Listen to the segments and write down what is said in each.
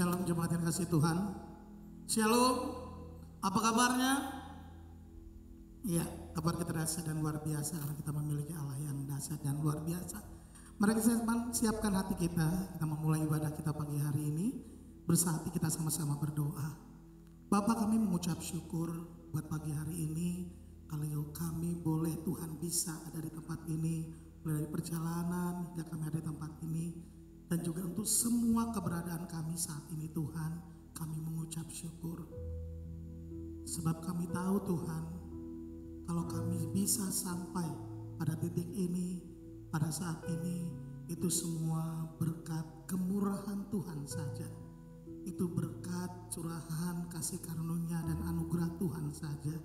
Shalom jemaat yang kasih Tuhan. Shalom. Apa kabarnya? Iya, kabar kita dahsyat dan luar biasa karena kita memiliki Allah yang dahsyat dan luar biasa. Mari kita siapkan hati kita memulai ibadah kita pagi hari ini. Bersatu kita sama-sama berdoa. Bapa, kami mengucap syukur buat pagi hari ini. Kalau kami boleh Tuhan bisa ada di tempat ini, mulai dari perjalanan hingga kami ada di tempat ini. Dan juga untuk semua keberadaan kami saat ini Tuhan, kami mengucap syukur. Sebab kami tahu Tuhan, kalau kami bisa sampai pada titik ini, pada saat ini, itu semua berkat kemurahan Tuhan saja. Itu berkat curahan kasih karunia dan anugerah Tuhan saja.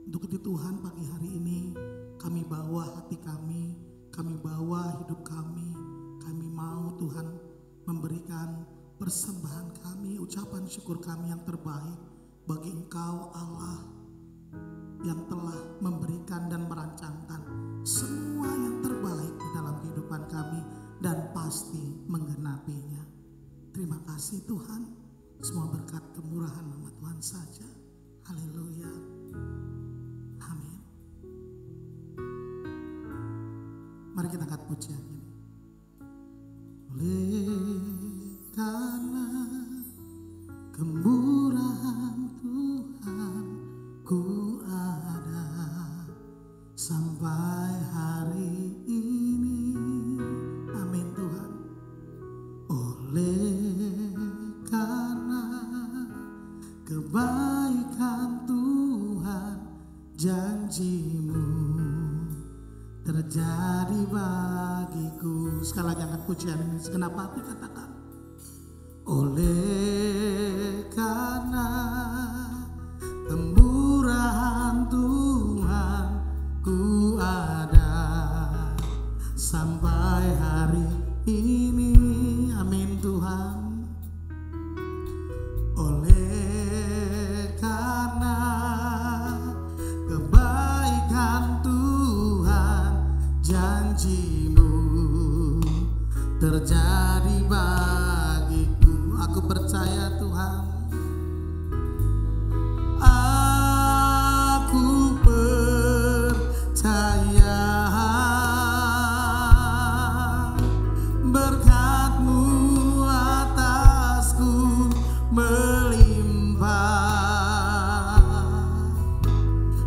Untuk itu Tuhan pagi hari ini, kami bawa hati kami bawa hidup kami mau Tuhan memberikan persembahan kami, ucapan syukur kami yang terbaik bagi Engkau Allah yang telah memberikan dan merancangkan semua yang terbaik di dalam kehidupan kami dan pasti menggenapinya. Terima kasih Tuhan, semua berkat kemurahan nama Tuhan saja. Haleluya. Amin. Mari kita angkat pujian ini. Oleh karena kemurahan Tuhan ku ada sampai hari ini. Amin Tuhan. Oleh karena kebaikan Tuhan, janji-Mu terjadi bagiku. Sekali lagi angkat pujian ini segenap hati katakan. Oleh karena kemurahan Tuhan ku ada sampai hari ini. Amin Tuhan. Oleh karena kebaikan Tuhan, janji-Mu terjadi bagiku. Aku percaya Tuhan. Aku percaya berkat-Mu atasku melimpah.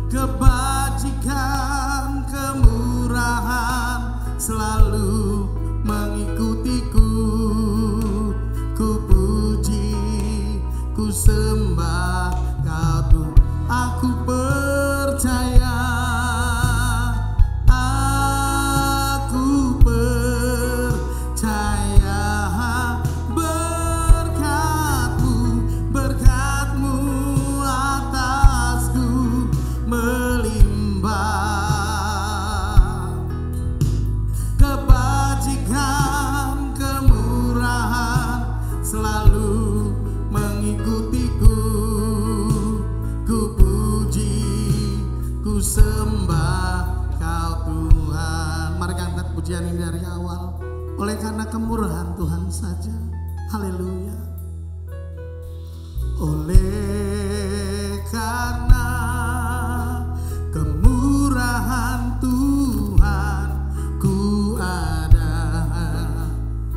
Kebajikan, kemurahan selalu mengikutiku. Ku puji, ku sembah Kau Tuhan. Aku percaya, aku percaya berkat-Mu atasku melimpah. Kebajikan, kemurahan selalu mengikutiku. Ku puji, ku sembah Kau Tuhan. Mari kita angkat pujian ini dari awal. Oleh karena kemurahan Tuhan saja. Haleluya. Oleh karena kemurahan Tuhan ku ada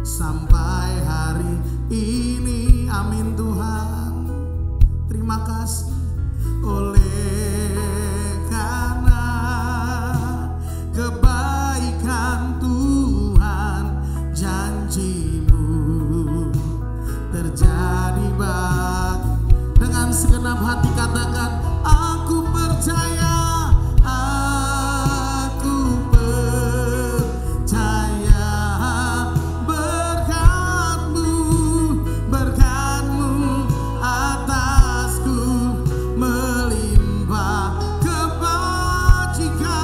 sampai hari ini. Amin Tuhan. Terima kasih. Oleh karena kebaikan Tuhan, janji-Mu terjadi bagi. Dengan segenap hati katakan, aku percaya, aku percaya berkat-Mu atasku melimpah. Kebajikan,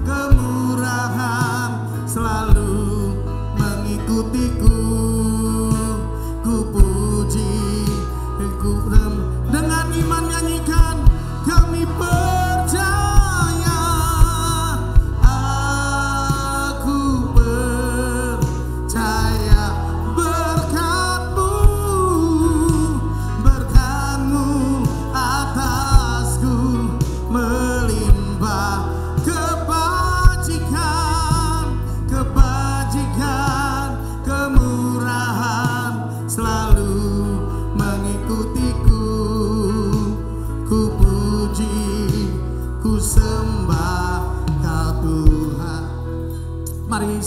kemurahan selalu mengikutiku. Ku puji, dengan iman nyanyikan, kami percaya, aku percaya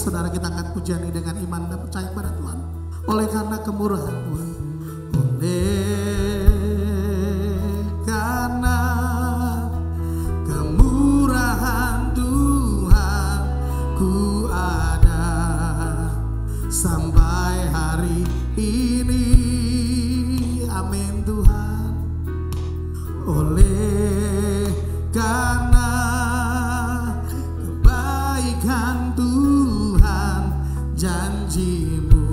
saudara kita angkat pujian ini dengan iman dan percaya kepada Tuhan. Oleh karena kemurahan Tuhan, oleh karena kemurahan Tuhan, ku ada sampai hari ini. Amin Tuhan. Oleh karena kebaikan Tuhan, janji-Mu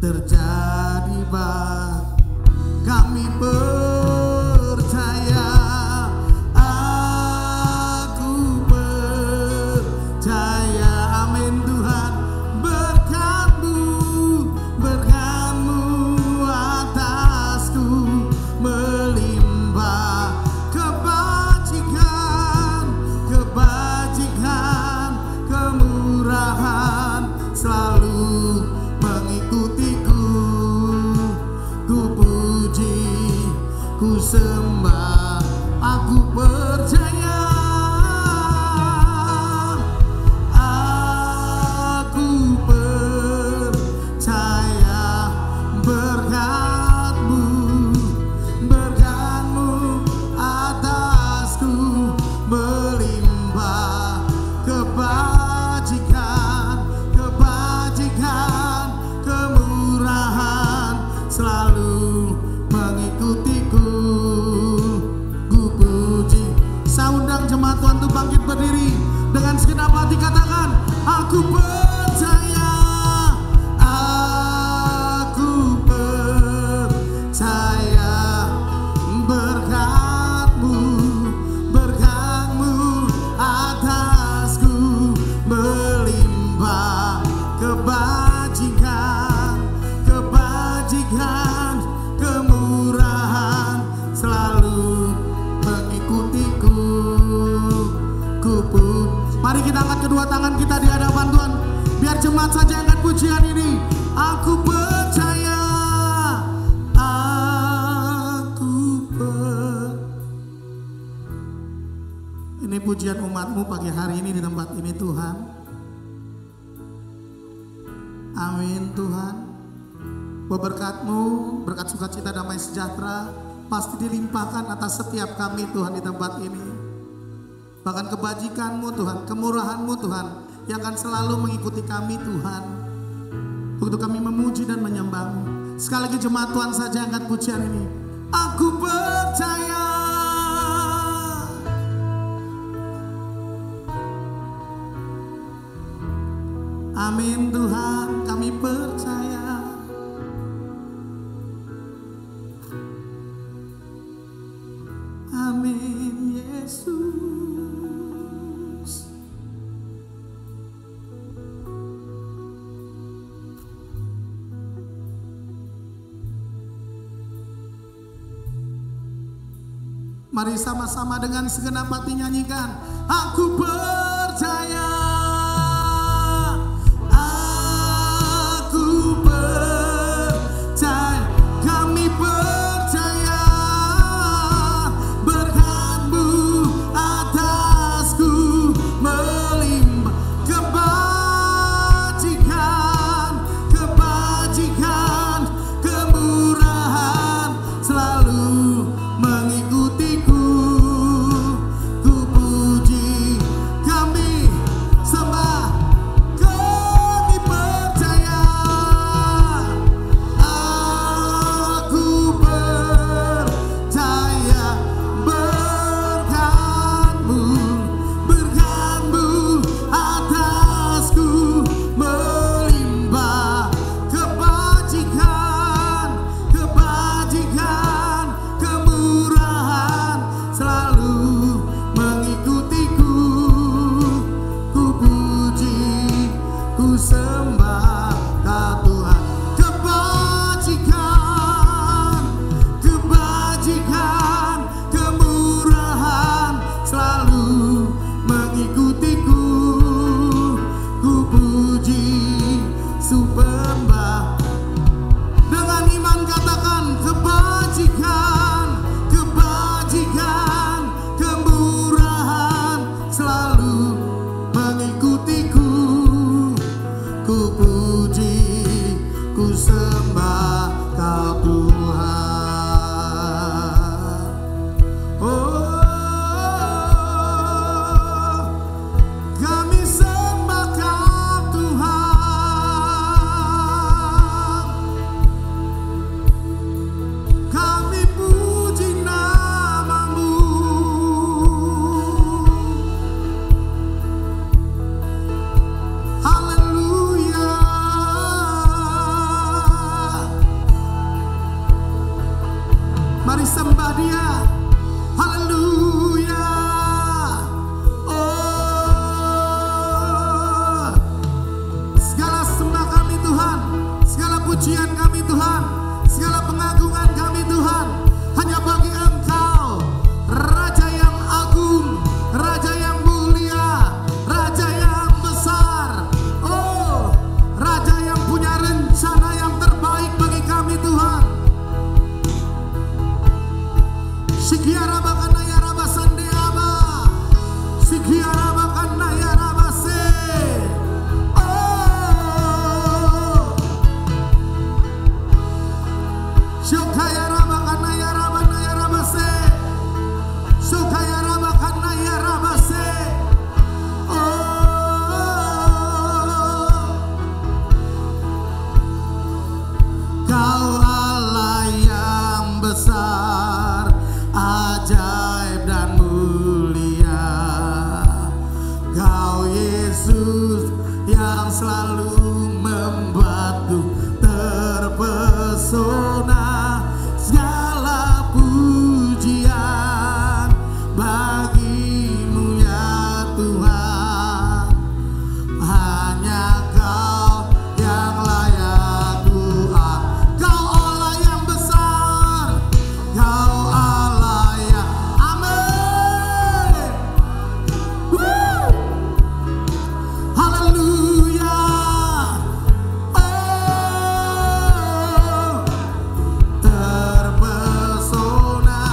terjadi bagi kami. Percaya, aku percaya. Amin Tuhan. Berkat-Mu atasku melimpah, kebajikan, kemurahan selalu mengikutiku. Ku puji, ku sembah, aku percaya. Aku percaya berkat-Mu atasku melimpah, kebajikan, kemurahan selalu mengikutiku. Ku puji. Saya undang jemaat Tuhan untuk bangkit berdiri dengan segenap hati, katakan, aku percaya, aku percaya berkat-Mu atasku melimpah, kebajikan, kemurahan selalu mengikutiku. Mari kita angkat kedua tangan kita di hadapan Tuhan. Biar jemaat saja angkat pujian ini. Aku percaya, ini pujian umat-Mu pagi hari ini di tempat ini Tuhan. Amin Tuhan. Berkat-Mu, berkat sukacita, damai sejahtera pasti dilimpahkan atas setiap kami Tuhan di tempat ini. Bahkan kebajikan-Mu Tuhan, kemurahan-Mu Tuhan yang akan selalu mengikuti kami Tuhan. Untuk kami memuji dan menyembah-Mu. Sekali lagi jemaat Tuhan saja angkat pujian ini. Aku percaya. Amin Tuhan, kami percaya. Amin Yesus. Mari sama-sama dengan segenap hati nyanyikan. Aku percaya. Aku percaya. Kami percaya. Berkat-Mu atasku melimpah, kebajikan, kemurahan selalu mengikutiku. Ku puji, kami Mari sembah Dia. Haleluya. Oh, segala sembah kami Tuhan, segala pujian kami Tuhan, segala pengagungan kami Tuhan hanya bagi Engkau, Raja yang agung, Raja yang mulia, Raja yang besar. Oh, Raja yang punya rencana yang terbaik bagi kami Tuhan. Sikiara bakana ya rabasande aba, sikiara bakana ya rabase. Oh, shokaya rabakana ya rabana ya rabase, shokaya rabakana ya rabase. Oh, Kau Allah yang besar, ajaib dan mulia. Kau Yesus yang selalu membuatku terpesona. Segala pujian bagimu ya Tuhan. Hanya Kau yang layak doa. Kau Allah yang besar, Kau Allah yang amin. Woo! Haleluya. Oh, terpesona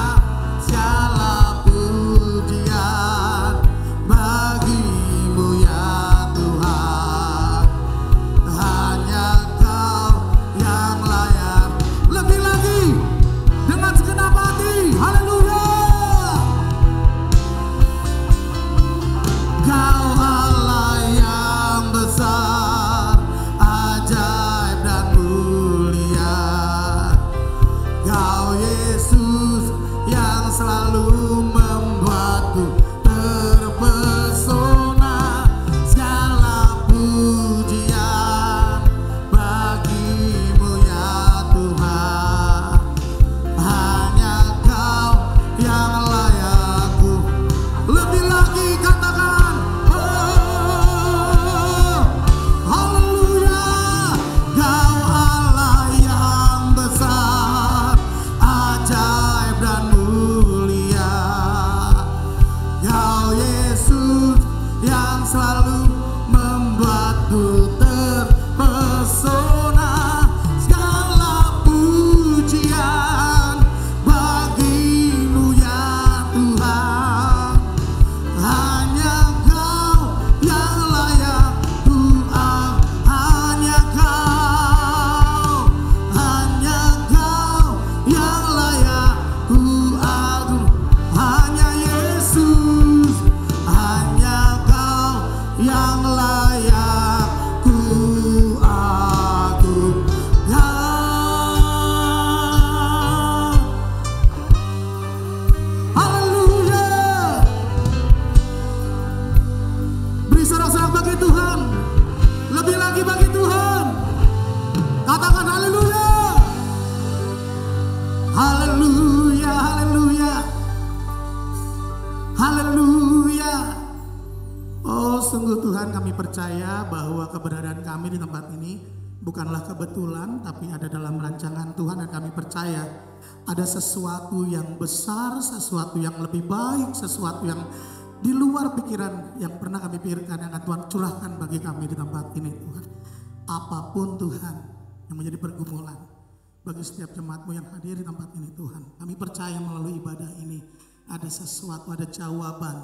segala pujian bagimu ya Tuhan. Hanya Kau yang layak. Lebih lagi dengan segenap hati. Haleluya. Kau Allah yang besar, ajaib dan mulia. Kau Yesus yang selalu membuatku terpesona. Segala pujian bagimu ya Tuhan. Hanya Kau yang layak. Lebih lagi katakan, oh, haleluya. Kau Allah yang besar, ajaib dan mulia. Kau Yesus yang selalu membuatku terpesona. Segala pujian bagimu ya Tuhan. Hanya Kau yang layak Tuhan. Hanya Kau yang layak Tuhan. Hanya Yesus, hanya Kau yang layak ku agungkan. Haleluya. Beri sorak-sorak bagi Tuhan. Lebih lagi bagi Tuhan. Katakan haleluya. Haleluya, haleluya. Haleluya. Oh, sungguh Tuhan, kami percaya bahwa keberadaan kami di tempat ini bukanlah kebetulan, tapi ada dalam rancangan Tuhan. Dan kami percaya ada sesuatu yang besar, sesuatu yang lebih baik, sesuatu yang di luar pikiran yang pernah kami pikirkan yang akan Tuhan curahkan bagi kami di tempat ini Tuhan. Apapun Tuhan yang menjadi pergumulan bagi setiap jemaat-Mu yang hadir di tempat ini Tuhan, kami percaya melalui ibadah ini ada sesuatu, ada jawaban,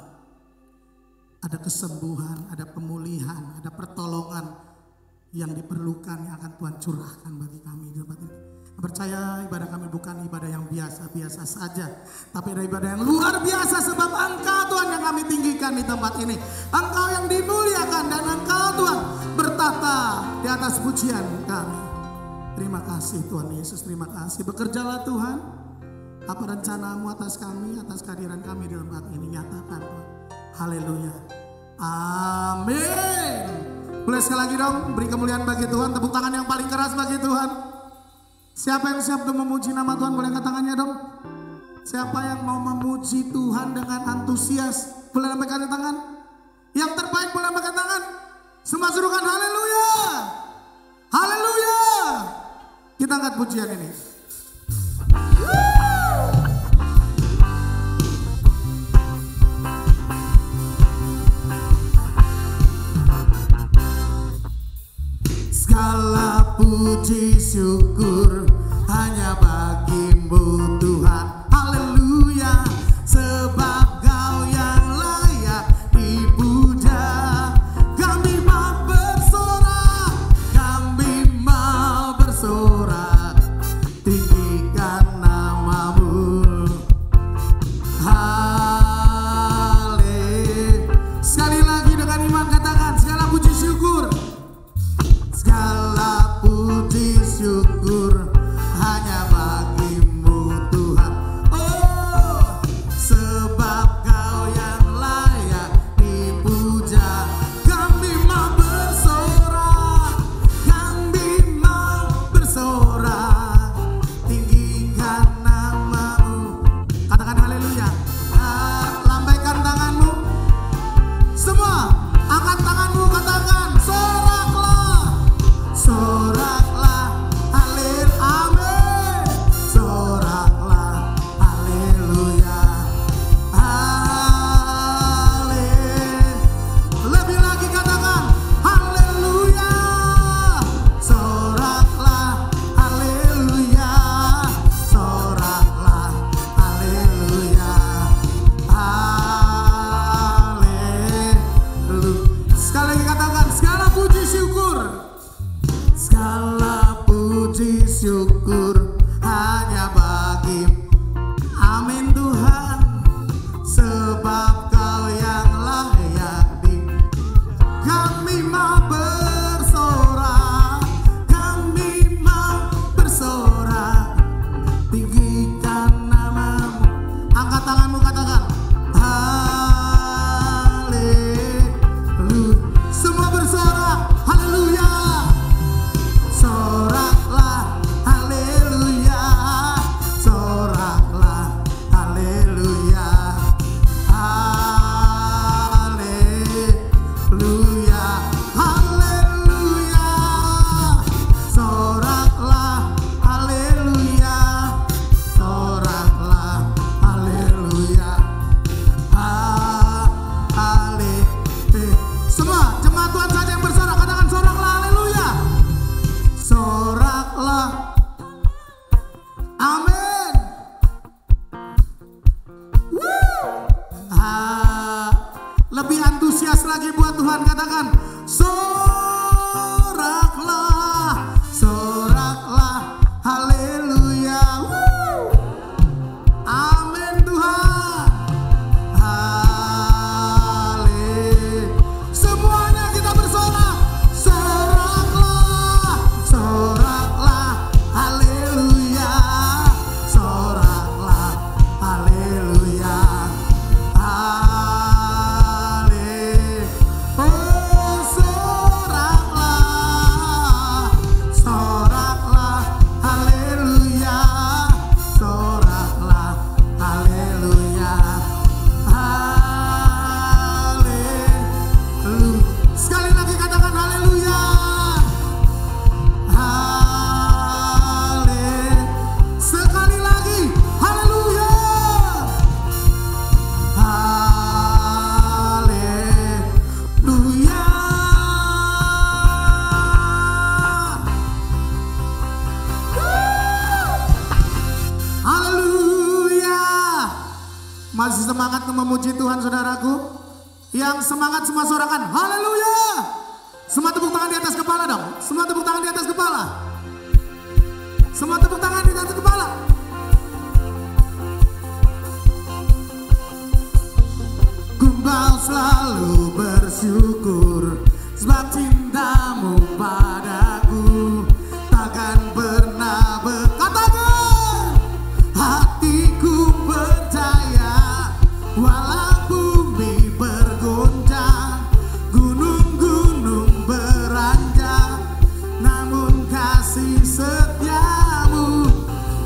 ada kesembuhan, ada pemulihan, ada pertolongan yang diperlukan yang akan Tuhan curahkan bagi kami di tempat ini. Percaya ibadah kami bukan ibadah yang biasa-biasa saja, tapi ada ibadah yang luar biasa sebab Engkau Tuhan yang kami tinggikan di tempat ini. Engkau yang dimuliakan dan Engkau Tuhan bertata di atas pujian kami. Terima kasih Tuhan Yesus, terima kasih. Bekerjalah Tuhan, apa rencana-Mu atas kami, atas kehadiran kami di tempat ini, nyatakan Tuhan. Haleluya. Amin. Boleh sekali lagi dong beri kemuliaan bagi Tuhan, tepuk tangan yang paling keras bagi Tuhan. Siapa yang siap untuk memuji nama Tuhan, boleh angkat tangannya dong. Siapa yang mau memuji Tuhan dengan antusias? Boleh lambaikan tangan. Yang terbaik boleh lambaikan tangan. Semua serukan haleluya. Haleluya. Kita angkat pujian ini. Segala puji syukur hanya bagimu Tuhan. Haleluya. Sebab Kau yang layak dipuja. Kami mau bersorak, kami mau bersorak, tinggikan namamu. Sekali lagi dengan iman katakan, segala puji syukur. Segala puji syukur hanya bagimu Tuhan. Oh, sebab Kau yang layak dipuja. Kami mau bersorak, kami mau bersorak, tinggikan namamu. Katakan haleluya. Lambaikan tanganmu. Semua angkat tanganmu, katakan soraklah. Soraklah, halil, amin. Soraklah, haleluya, halil. Lebih lagi katakan, haleluya. Soraklah, haleluya. Soraklah, haleluya, haleluya. Sekali lagi katakan, segala puji syukur. Segala puji syukur hanya bagimu. Amin Tuhan. Sebab Kau yang layak di. Kami mau bersorak, kami mau bersorak, tinggikan namamu. Angkat tanganmu, katakan haleluya. Semua bersorak, haleluya. Soraklah, haleluya. Soraklah, haleluya, haleluya, haleluya. Soraklah, haleluya. Soraklah, haleluya, haleluya. Semua jemaat Tuhan saja yang bersorak, katakan soraklah, haleluya. Soraklah, amin. Lebih antusias lagi buat Tuhan, katakan soraklah, soraklah, haleluya. Amin Tuhan. Semuanya kita bersorak. Soraklah, soraklah, haleluya. Soraklah, haleluya, oh soraklah, soraklah, haleluya. Soraklah, haleluya, haleluya. Sekali lagi katakan haleluya, haleluya. Sekali lagi haleluya, haleluya. Haleluya. Masih semangat memuji Tuhan saudaraku? Yang semangat semua sorakan haleluya. Semua tepuk tangan di atas kepala dong. Semua tepuk tangan di atas kepala. Semua tepuk tangan di atas kepala. Kau selalu bersyukur sebab cintamu padaku takkan pernah berkatakan. Hatiku percaya walau bumi bergoncang, gunung-gunung beranjak, namun kasih setiamu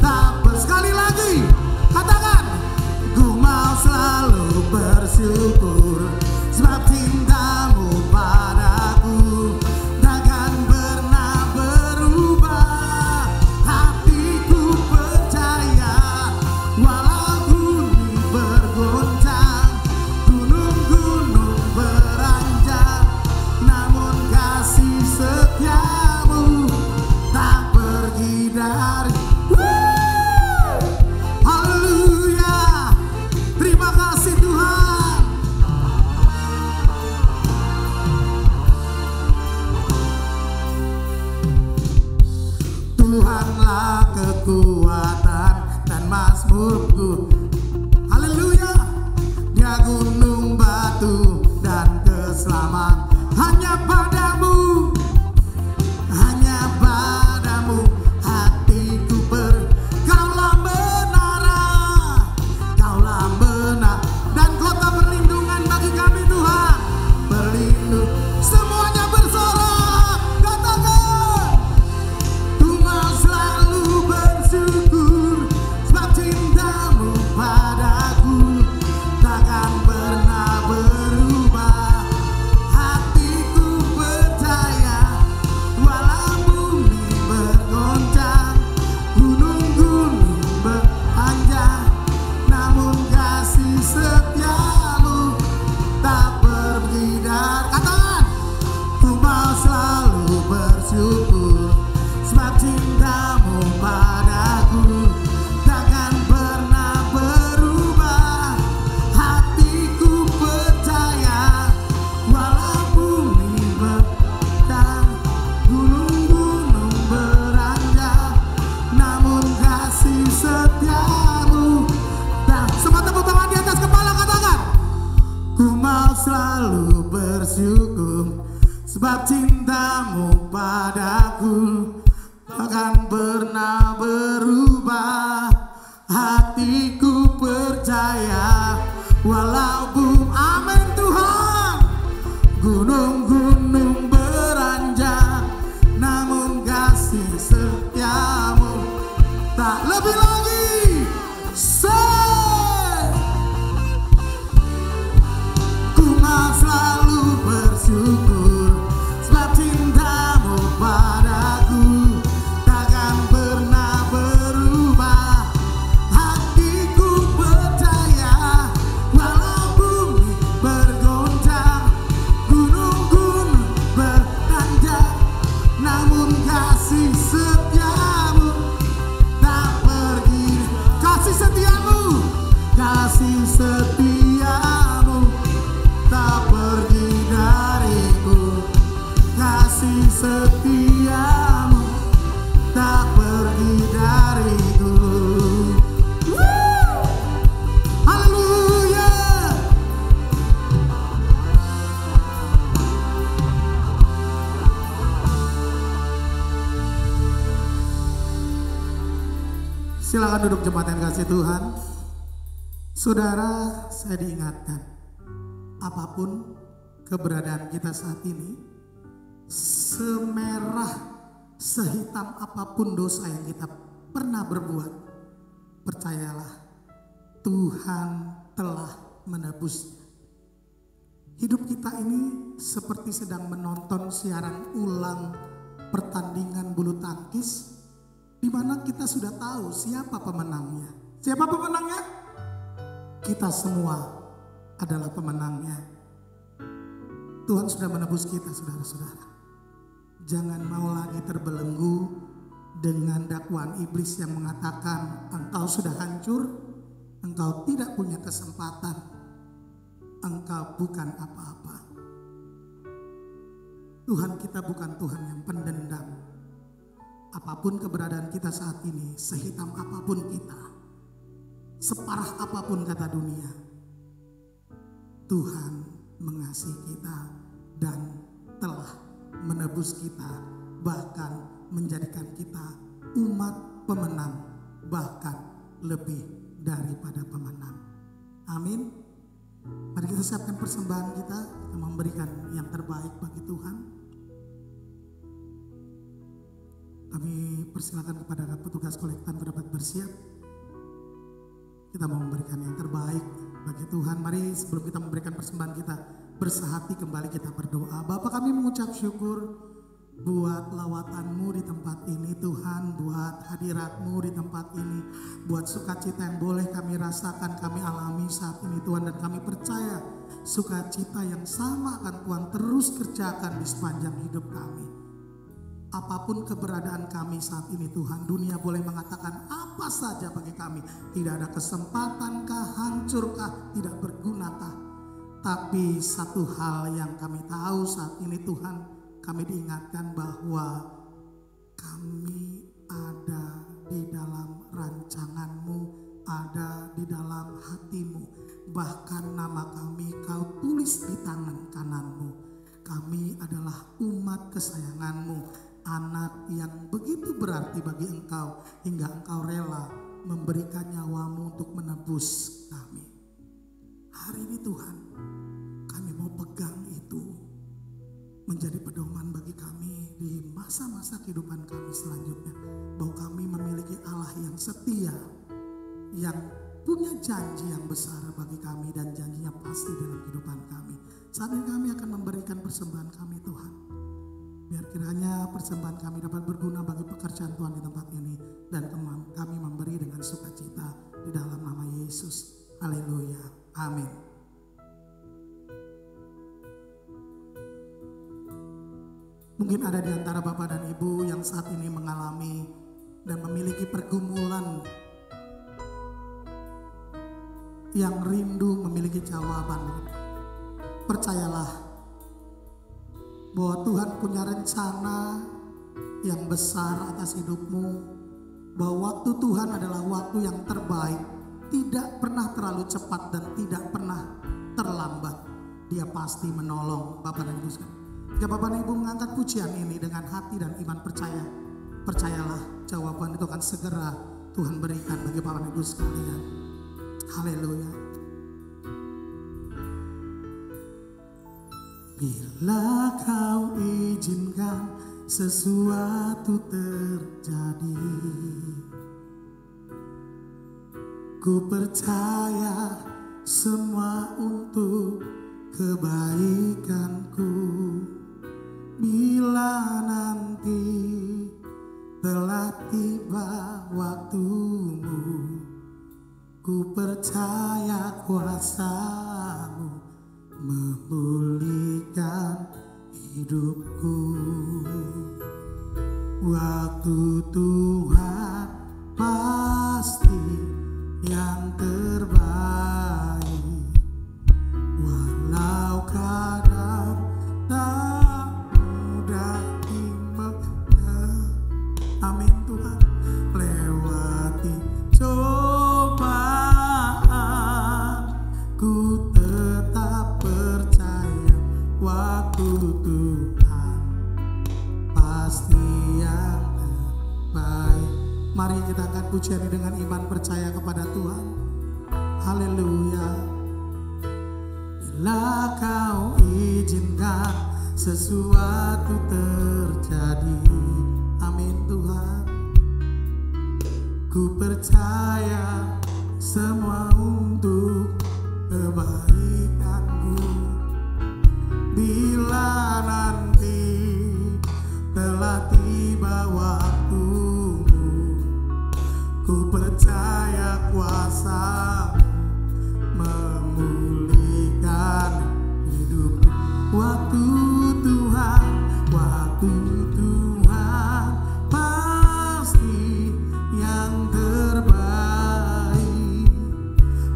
tak jamurku. Haleluya. Dia gunung batu dan keselamatan. Hanya padamu, hanya padamu hatiku kaulah menara, kaulah benar dan kota perlindungan bagi kami Tuhan. Berlindung semuanya bersorak, katakan ku mau selalu bersyukur sebab cintamu padaku takkan pernah berubah. Hatiku percaya walau bumi bergoncang, gunung-gunung beranjak, namun kasih setiamu tak pergi dari. Katakan ku mau selalu bersyukur sebab cintamu padaku takkan pernah berubah. Hatiku percaya walau bumi bergoncang, gunung-gunung beranjak, namun kasih setiamu. Dan semua tepuk tangan di atas kepala, katakan ku mau selalu bersyukur sebab cintamu padaku takkan pernah berubah. Hatiku percaya walaupun amin Tuhan gunung-gunung beranjak, namun kasih setiamu tak lebih lagi. Ku mau selalu bersyukur sebab cintamu padaku takkan pernah berubah. Hatiku percaya walau bumi bergoncang, gunung-gunung beranjak, namun kasih setiamu tak pergi. Kasih setiamu, kasih setiamu tak pergi dariku. Kasih setiamu tak pergi dariku. Haleluya. Silakan duduk jemaat yang kasih Tuhan. Saudara, saya diingatkan, apapun keberadaan kita saat ini, semerah, sehitam apapun dosa yang kita pernah berbuat, percayalah Tuhan telah menebus. Hidup kita ini seperti sedang menonton siaran ulang pertandingan bulu tangkis, di mana kita sudah tahu siapa pemenangnya. Siapa pemenangnya? Kita semua adalah pemenangnya. Tuhan sudah menebus kita, saudara-saudara. Jangan mau lagi terbelenggu dengan dakwaan iblis yang mengatakan engkau sudah hancur, engkau tidak punya kesempatan, engkau bukan apa-apa. Tuhan kita bukan Tuhan yang pendendam. Apapun keberadaan kita saat ini, sehitam apapun kita, separah apapun kata dunia, Tuhan mengasihi kita dan telah menebus kita, bahkan menjadikan kita umat pemenang, bahkan lebih daripada pemenang. Amin. Mari kita siapkan persembahan kita memberikan yang terbaik bagi Tuhan. Kami persilakan kepada petugas kolektan untuk dapat bersiap. Kita mau memberikan yang terbaik bagi Tuhan. Mari sebelum kita memberikan persembahan kita, bersehati kembali kita berdoa. Bapa, kami mengucap syukur buat lawatan-Mu di tempat ini Tuhan, buat hadirat-Mu di tempat ini, buat sukacita yang boleh kami rasakan, kami alami saat ini Tuhan. Dan kami percaya sukacita yang sama akan Tuhan terus kerjakan di sepanjang hidup kami. Apapun keberadaan kami saat ini Tuhan, dunia boleh mengatakan apa saja bagi kami. Tidak ada kesempatankah, hancurkah, tidak bergunakah. Tapi satu hal yang kami tahu saat ini Tuhan, kami diingatkan bahwa kami ada di dalam rancangan-Mu, ada ada di dalam hatimu. Bahkan nama kami kau tulis di tangan kananmu. Kami adalah umat kesayanganmu, anak yang begitu berarti bagi engkau, hingga engkau rela memberikan nyawamu untuk menebus kami. Hari ini Tuhan, kami mau pegang itu menjadi pedoman bagi kami di masa-masa kehidupan kami selanjutnya. Bahwa kami memiliki Allah yang setia, yang punya janji yang besar bagi kami dan janjinya pasti dalam kehidupan kami. Saat ini kami akan memberikan persembahan kami Tuhan. Biar kiranya persembahan kami dapat berguna bagi pekerjaan Tuhan di tempat ini. Dan kami memberi dengan sukacita di dalam nama Yesus. Haleluya. Amin. Mungkin ada di antara Bapak dan Ibu yang saat ini mengalami dan memiliki pergumulan, yang rindu memiliki jawaban. Percayalah bahwa Tuhan punya rencana yang besar atas hidupmu. Bahwa waktu Tuhan adalah waktu yang terbaik, tidak pernah terlalu cepat dan tidak pernah terlambat. Dia pasti menolong Bapak dan Ibu sekalian. Jika Bapak dan Ibu mengangkat pujian ini dengan hati dan iman percaya, percayalah jawaban itu akan segera Tuhan berikan bagi Bapak dan Ibu sekalian. Haleluya. Bila kau izinkan sesuatu terjadi, ku percaya semua untuk kebaikanku. Bila nanti telah tiba waktumu, ku percaya kuasa-Mu memulihkan hidupku. Waktu Tuhan pasti yang terbaik, walau kadang tak mudah dimengerti. Amin Tuhan. Lewati cobaan, ku tetap percaya waktu Tuhan pasti yang terbaik. Mari kita angkat pujian ini dengan iman percaya kepada Tuhan. Haleluya. Bila kau izinkan sesuatu terjadi, amin Tuhan, ku percaya semua untuk kebaikanku. Bila nanti telah tiba waktumu, ku percaya kuasa memulihkan hidupku. Waktu Tuhan pasti yang terbaik,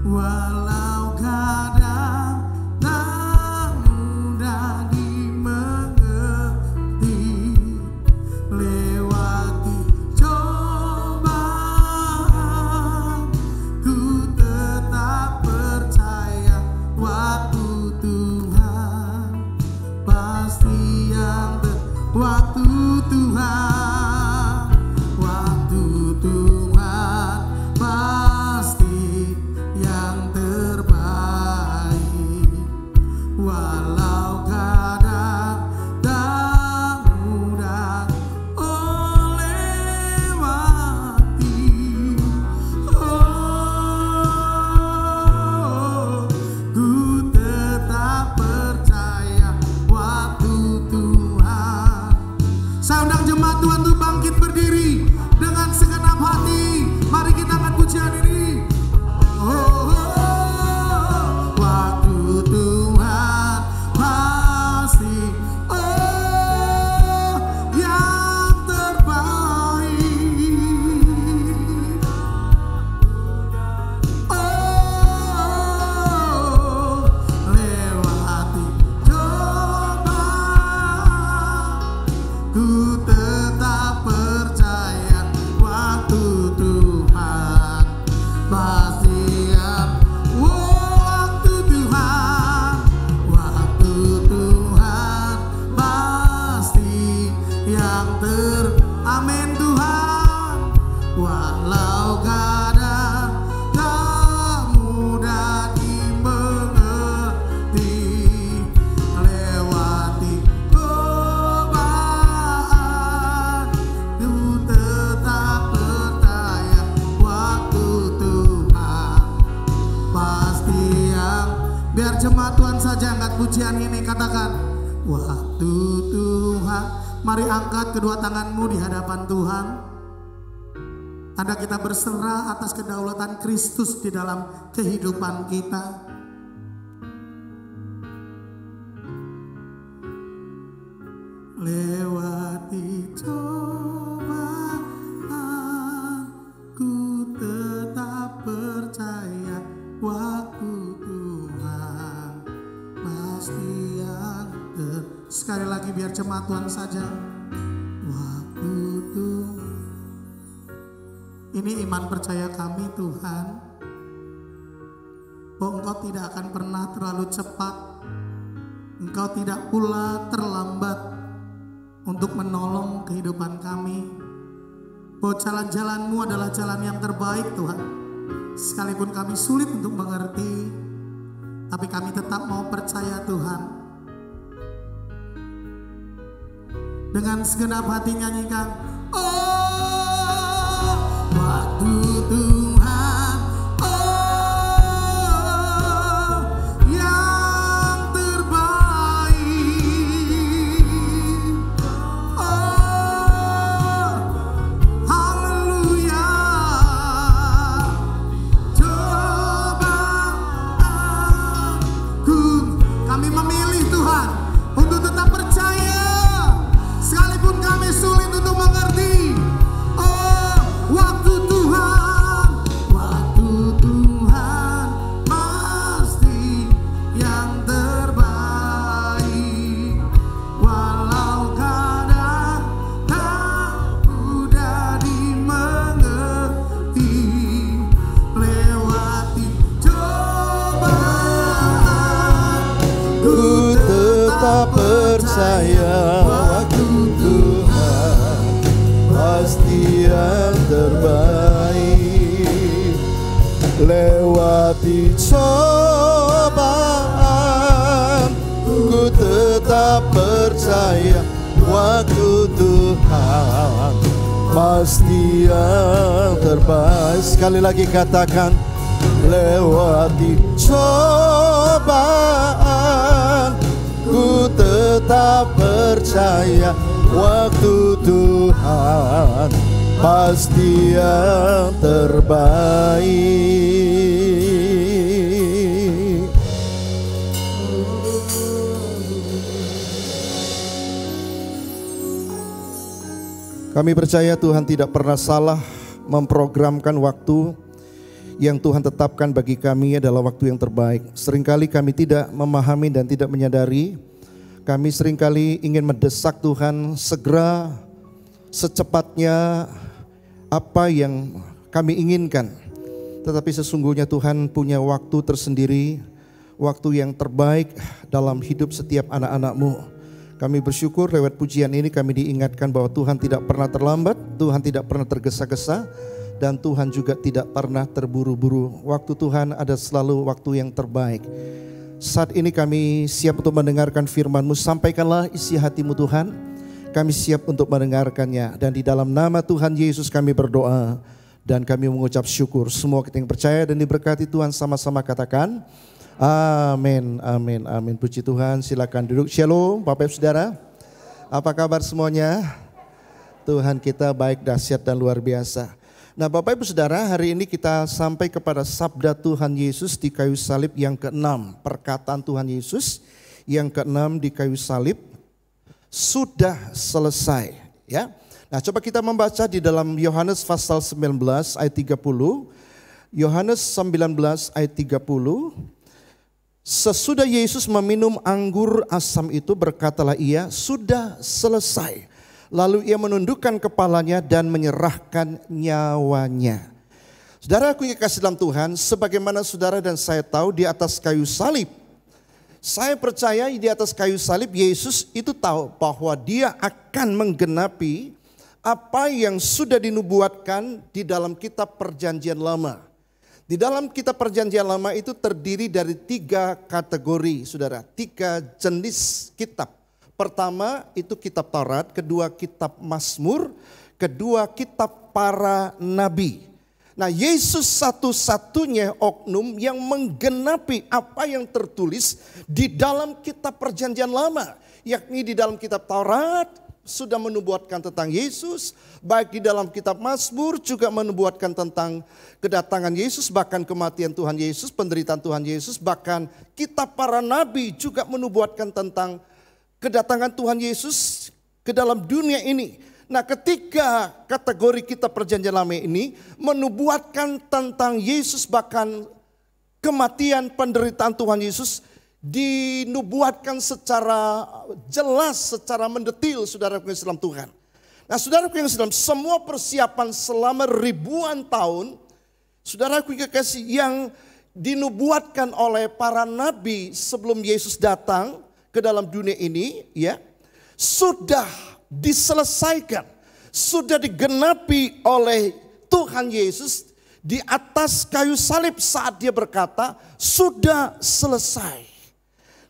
walau kadang tak mudah dimengerti. Lewati cobaan, ku tetap percaya waktu Tuhan pasti yang waktu Tuhan pasti yang Biar jemaat Tuhan saja angkat pujian ini, katakan, waktu Tuhan. Mari angkat kedua tanganmu di hadapan Tuhan. Tanda kita berserah atas kedaulatan Kristus di dalam kehidupan kita. Lewati cobaan, ku tetap percaya waktu Tuhan pasti yang sekali lagi biar jemaat Tuhan saja. Waktu Tuhan. Ini iman percaya kami Tuhan, bahwa Engkau tidak akan pernah terlalu cepat, Engkau tidak pula terlambat untuk menolong kehidupan kami. Bahwa jalan-jalan-Mu adalah jalan yang terbaik Tuhan. Sekalipun kami sulit untuk mengerti, tapi kami tetap mau percaya Tuhan. Dengan segenap hati nyanyikan, oh waktu Tuhan, oh yang terbaik, oh haleluya. Cobaanku, kami memilih Tuhan untuk tetap percaya sekalipun kami sulit untuk mengerti. Oh waktu Tuhan, waktu Tuhan pasti yang terbaik. Walau kadang tak mudah dimengerti, lewati cobaan, ku tetap percaya waktu Tuhan pasti yang terbaik. Lewati cobaan, ku tetap percaya waktu Tuhan pasti yang terbaik. Sekali lagi katakan, lewati cobaan, ku tetap percaya waktu Tuhan pasti yang terbaik. Kami percaya Tuhan tidak pernah salah memprogramkan waktu yang Tuhan tetapkan bagi kami adalah waktu yang terbaik. Seringkali kami tidak memahami dan tidak menyadari. Kami seringkali ingin mendesak Tuhan segera, secepatnya apa yang kami inginkan. Tetapi sesungguhnya Tuhan punya waktu tersendiri, waktu yang terbaik dalam hidup setiap anak-anak-Mu. Kami bersyukur lewat pujian ini kami diingatkan bahwa Tuhan tidak pernah terlambat, Tuhan tidak pernah tergesa-gesa, dan Tuhan juga tidak pernah terburu-buru. Waktu Tuhan ada selalu waktu yang terbaik. Saat ini kami siap untuk mendengarkan firman-Mu. Sampaikanlah isi hati-Mu Tuhan. Kami siap untuk mendengarkannya. Dan di dalam nama Tuhan Yesus kami berdoa. Dan kami mengucap syukur. Semua kita yang percaya dan diberkati Tuhan sama-sama katakan amin, amin, amin. Puji Tuhan, silakan duduk. Shalom Bapak Ibu Saudara. Apa kabar semuanya? Tuhan kita baik, dahsyat dan luar biasa. Nah Bapak Ibu Saudara, hari ini kita sampai kepada sabda Tuhan Yesus di kayu salib yang ke-6. Perkataan Tuhan Yesus yang ke-6 di kayu salib, sudah selesai. Ya. Nah coba kita membaca di dalam Yohanes pasal 19 ayat 30. Yohanes 19 ayat 30. Sesudah Yesus meminum anggur asam itu, berkatalah ia, sudah selesai. Lalu ia menundukkan kepalanya dan menyerahkan nyawanya. Saudara aku yang kasih dalam Tuhan, sebagaimana saudara dan saya tahu di atas kayu salib, saya percaya di atas kayu salib Yesus itu tahu bahwa dia akan menggenapi apa yang sudah dinubuatkan di dalam kitab Perjanjian Lama. Di dalam kitab Perjanjian Lama itu terdiri dari 3 kategori, saudara, 3 jenis kitab. Pertama itu kitab Taurat, kedua kitab Mazmur, kedua kitab para nabi. Nah, Yesus satu-satunya oknum yang menggenapi apa yang tertulis di dalam kitab Perjanjian Lama, yakni di dalam kitab Taurat sudah menubuatkan tentang Yesus, baik di dalam kitab Mazmur juga menubuatkan tentang kedatangan Yesus, bahkan kematian Tuhan Yesus, penderitaan Tuhan Yesus, bahkan kitab para nabi juga menubuatkan tentang kedatangan Tuhan Yesus ke dalam dunia ini. Nah, ketika kategori kitab Perjanjian Lama ini menubuatkan tentang Yesus, bahkan kematian penderitaan Tuhan Yesus dinubuatkan secara jelas, secara mendetil, saudaraku yang Islam Tuhan. Nah, saudaraku yang Islam, semua persiapan selama ribuan tahun, saudaraku yang kekasih, yang dinubuatkan oleh para nabi sebelum Yesus datang ke dalam dunia ini, ya, sudah diselesaikan, sudah digenapi oleh Tuhan Yesus di atas kayu salib saat dia berkata, sudah selesai.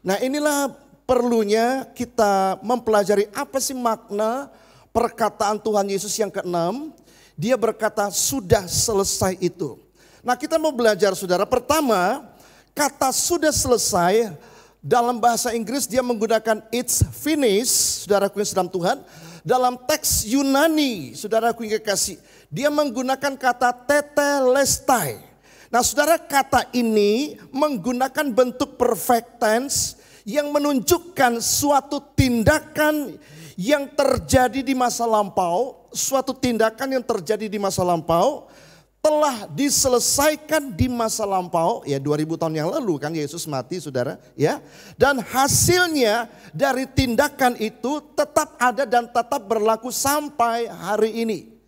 Nah, inilah perlunya kita mempelajari apa sih makna perkataan Tuhan Yesus yang keenam. Dia berkata sudah selesai itu. Nah, kita mau belajar, saudara. Pertama, kata sudah selesai dalam bahasa Inggris dia menggunakan it's finished, saudaraku yang sedang Tuhan. Dalam teks Yunani, saudaraku yang kekasih, dia menggunakan kata tetelestai. Nah, saudara, kata ini menggunakan bentuk perfect tense yang menunjukkan suatu tindakan yang terjadi di masa lampau, suatu tindakan yang terjadi di masa lampau, telah diselesaikan di masa lampau, ya 2000 tahun yang lalu kan Yesus mati, saudara, ya. Dan hasilnya dari tindakan itu tetap ada dan tetap berlaku sampai hari ini.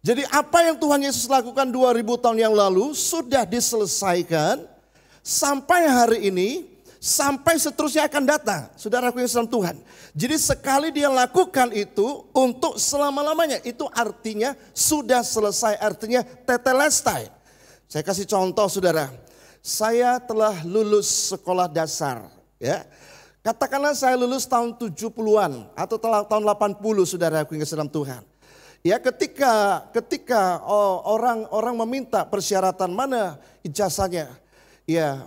Jadi apa yang Tuhan Yesus lakukan 2000 tahun yang lalu sudah diselesaikan sampai hari ini, sampai seterusnya akan datang, saudaraku yang Islam Tuhan. Jadi sekali dia lakukan itu untuk selama-lamanya, itu artinya sudah selesai, artinya tetelestai. Saya kasih contoh, saudara. Saya telah lulus sekolah dasar, ya. Katakanlah saya lulus tahun 70-an atau tahun 80, saudaraku yang Islam Tuhan. Ya, ketika orang meminta persyaratan mana ijazahnya, ya,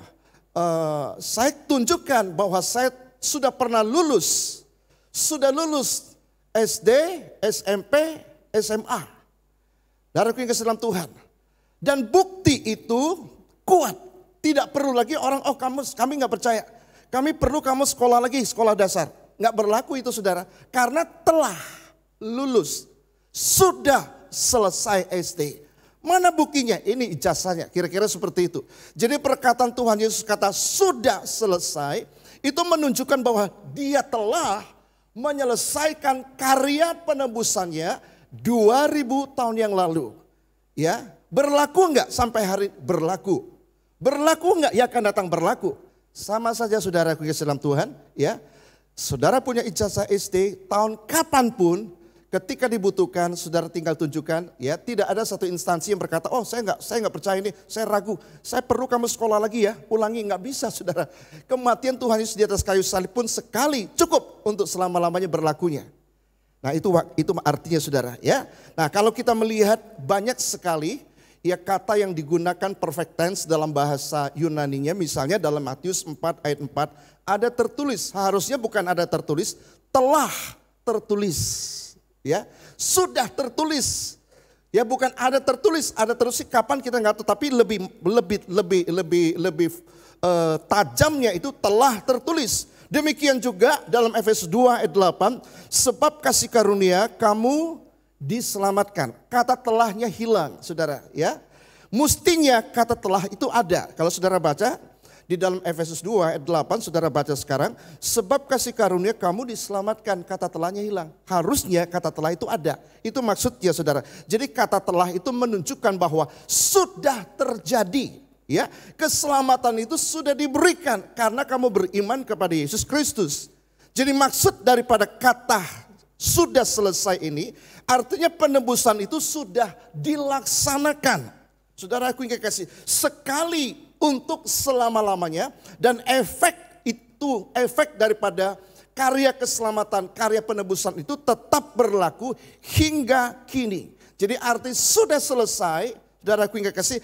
saya tunjukkan bahwa saya sudah pernah lulus, SD, SMP, SMA. Saudaraku yang kasih dalam Tuhan. Dan bukti itu kuat. Tidak perlu lagi orang, kami nggak percaya. Kami perlu kamu sekolah lagi, sekolah dasar. Nggak berlaku itu, saudara. Karena telah lulus, sudah selesai SD. Mana buktinya? Ini ijazahnya, kira-kira seperti itu. Jadi perkataan Tuhan Yesus kata sudah selesai, itu menunjukkan bahwa dia telah menyelesaikan karya penebusannya 2000 tahun yang lalu. Ya, berlaku enggak sampai hari berlaku? Berlaku enggak? Ya akan datang berlaku. Sama saja, saudaraku yang dalam Tuhan, ya. Saudara punya ijazah SD tahun kapanpun, ketika dibutuhkan, saudara tinggal tunjukkan, ya, tidak ada satu instansi yang berkata, oh saya nggak percaya ini, saya ragu, saya perlu kamu sekolah lagi ya, ulangi, nggak bisa, saudara. Kematian Tuhan Yesus di atas kayu salib pun sekali cukup untuk selama-lamanya berlakunya. Nah itu artinya, saudara, ya. Nah kalau kita melihat banyak sekali ya kata yang digunakan perfect tense dalam bahasa Yunaninya, misalnya dalam Matius 4 ayat 4 ada tertulis, harusnya bukan ada tertulis, telah tertulis. Ya, sudah tertulis. Ya, bukan ada tertulis kapan kita nggak tahu, tapi lebih tajamnya itu telah tertulis. Demikian juga dalam Efesus 2 ayat 8, sebab kasih karunia kamu diselamatkan. Kata telahnya hilang, saudara, ya. Mestinya kata telah itu ada. Kalau saudara baca di dalam Efesus 2 ayat 8, saudara baca sekarang, sebab kasih karunia kamu diselamatkan, kata telahnya hilang. Harusnya kata telah itu ada. Itu maksudnya, saudara. Jadi kata telah itu menunjukkan bahwa sudah terjadi. Ya, keselamatan itu sudah diberikan karena kamu beriman kepada Yesus Kristus. Jadi maksud daripada kata sudah selesai ini, artinya penebusan itu sudah dilaksanakan. Saudara, aku ingin kasih sekali untuk selama-lamanya, dan efek daripada karya keselamatan, karya penebusan itu tetap berlaku hingga kini. Jadi arti sudah selesai, Saudaraku yang kekasih,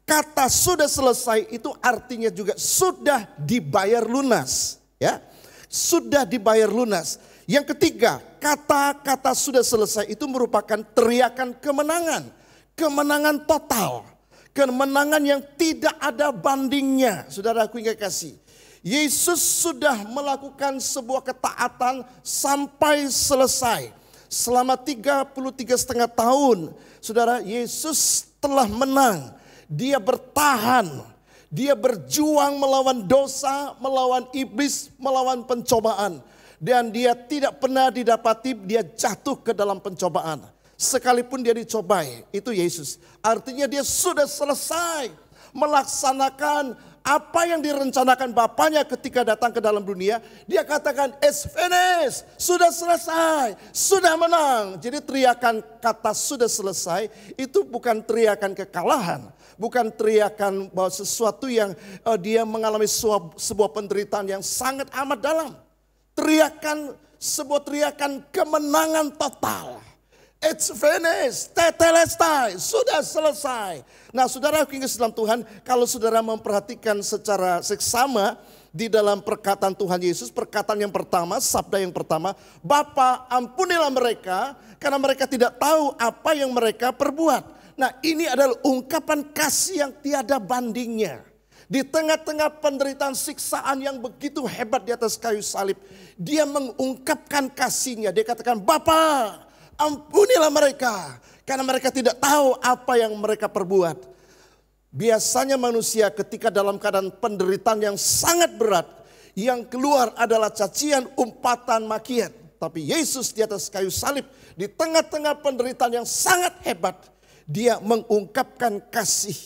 kata sudah selesai itu artinya juga sudah dibayar lunas. Ya, sudah dibayar lunas. Yang ketiga, kata-kata sudah selesai itu merupakan teriakan kemenangan. Kemenangan total. Kemenangan yang tidak ada bandingnya. Saudaraku yang kekasih, Yesus sudah melakukan sebuah ketaatan sampai selesai. Selama 33,5 tahun, saudara, Yesus telah menang. Dia bertahan, dia berjuang melawan dosa, melawan iblis, melawan pencobaan. Dan dia tidak pernah didapati dia jatuh ke dalam pencobaan. Sekalipun dia dicobai, itu Yesus. Artinya dia sudah selesai melaksanakan apa yang direncanakan Bapaknya ketika datang ke dalam dunia. Dia katakan, it's finished, sudah selesai, sudah menang. Jadi teriakan kata sudah selesai itu bukan teriakan kekalahan. Bukan teriakan bahwa sesuatu yang dia mengalami sebuah penderitaan yang sangat amat dalam. Sebuah teriakan kemenangan total. It's finished, tetelestai, sudah selesai. Nah, saudara yang kasih dalam Tuhan, kalau saudara memperhatikan secara seksama di dalam perkataan Tuhan Yesus, perkataan yang pertama, sabda yang pertama, Bapa ampunilah mereka karena mereka tidak tahu apa yang mereka perbuat. Nah, ini adalah ungkapan kasih yang tiada bandingnya. Di tengah-tengah penderitaan siksaan yang begitu hebat di atas kayu salib, dia mengungkapkan kasihnya. Dia katakan, Bapa, ampunilah mereka karena mereka tidak tahu apa yang mereka perbuat. Biasanya manusia ketika dalam keadaan penderitaan yang sangat berat, yang keluar adalah cacian, umpatan, makian. Tapi Yesus di atas kayu salib, di tengah-tengah penderitaan yang sangat hebat, dia mengungkapkan kasih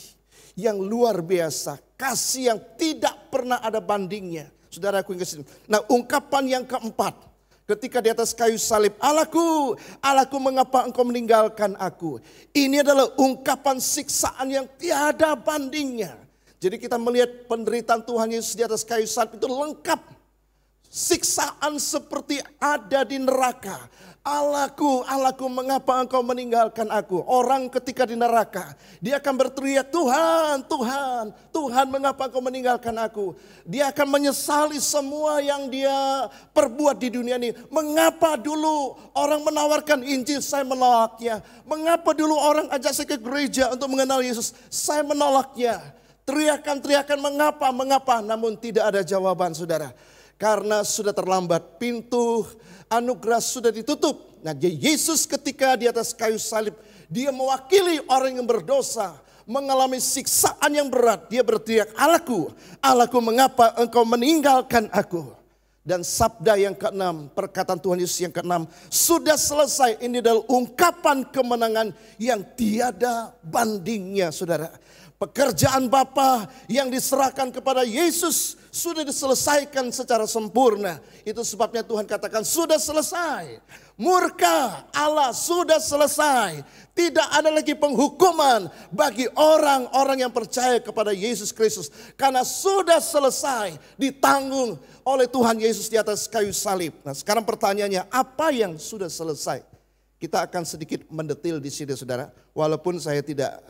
yang luar biasa. Kasih yang tidak pernah ada bandingnya. Saudaraku yang kasih. Nah, ungkapan yang keempat. Ketika di atas kayu salib, Allahku, Allahku mengapa engkau meninggalkan aku. Ini adalah ungkapan siksaan yang tiada bandingnya. Jadi kita melihat penderitaan Tuhan Yesus di atas kayu salib itu lengkap. Siksaan seperti ada di neraka. Allahku, Allahku mengapa engkau meninggalkan aku. Orang ketika di neraka, dia akan berteriak, Tuhan, Tuhan, Tuhan mengapa engkau meninggalkan aku. Dia akan menyesali semua yang dia perbuat di dunia ini. Mengapa dulu orang menawarkan Injil, saya menolaknya. Mengapa dulu orang ajak saya ke gereja untuk mengenal Yesus, saya menolaknya. Teriakan-teriakan mengapa, namun tidak ada jawaban, saudara. Karena sudah terlambat, pintu anugerah sudah ditutup. Nah, Yesus ketika di atas kayu salib, dia mewakili orang yang berdosa, mengalami siksaan yang berat. Dia berteriak, Allahku, Allahku mengapa engkau meninggalkan aku. Dan sabda yang keenam, perkataan Tuhan Yesus yang keenam, sudah selesai. Ini adalah ungkapan kemenangan yang tiada bandingnya, saudara. Pekerjaan Bapa yang diserahkan kepada Yesus sudah diselesaikan secara sempurna. Itu sebabnya Tuhan katakan sudah selesai. Murka Allah sudah selesai. Tidak ada lagi penghukuman bagi orang-orang yang percaya kepada Yesus Kristus. Karena sudah selesai ditanggung oleh Tuhan Yesus di atas kayu salib. Nah, sekarang pertanyaannya, apa yang sudah selesai? Kita akan sedikit mendetil di sini, saudara. Walaupun saya tidak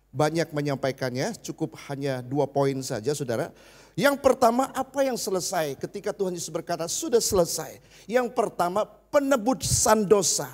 banyak menyampaikannya, cukup hanya 2 poin saja, saudara. Yang pertama, apa yang selesai ketika Tuhan Yesus berkata sudah selesai. Yang pertama, penebusan dosa.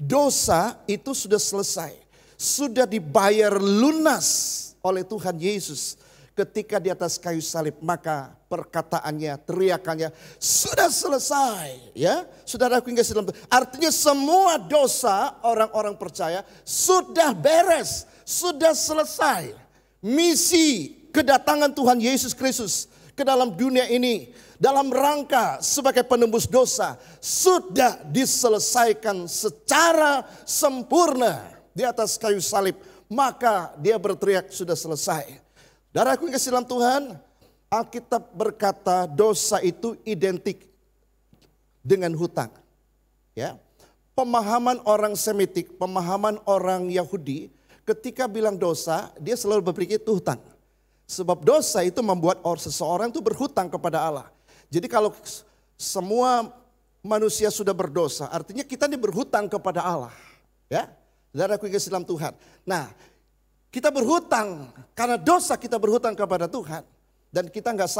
Dosa itu sudah selesai. Sudah dibayar lunas oleh Tuhan Yesus ketika di atas kayu salib. Maka perkataannya, teriakannya sudah selesai. Ya, saudaraku yang kasih dalam Tuhan. Artinya semua dosa orang-orang percaya sudah beres. Sudah selesai. Misi kedatangan Tuhan Yesus Kristus ke dalam dunia ini dalam rangka sebagai penembus dosa sudah diselesaikan secara sempurna di atas kayu salib. Maka dia berteriak sudah selesai. Saudaraku yang kasih dalam Tuhan, Alkitab berkata dosa itu identik dengan hutang. Ya. Pemahaman orang Semitik, pemahaman orang Yahudi, ketika bilang dosa, dia selalu berpikir itu hutang. Sebab dosa itu membuat seseorang itu berhutang kepada Allah. Jadi kalau semua manusia sudah berdosa, artinya kita ini berhutang kepada Allah. Ya, saudaraku yang kasih dalam Tuhan. Nah, Kita berhutang karena dosa, kita berhutang kepada Tuhan dan kita nggak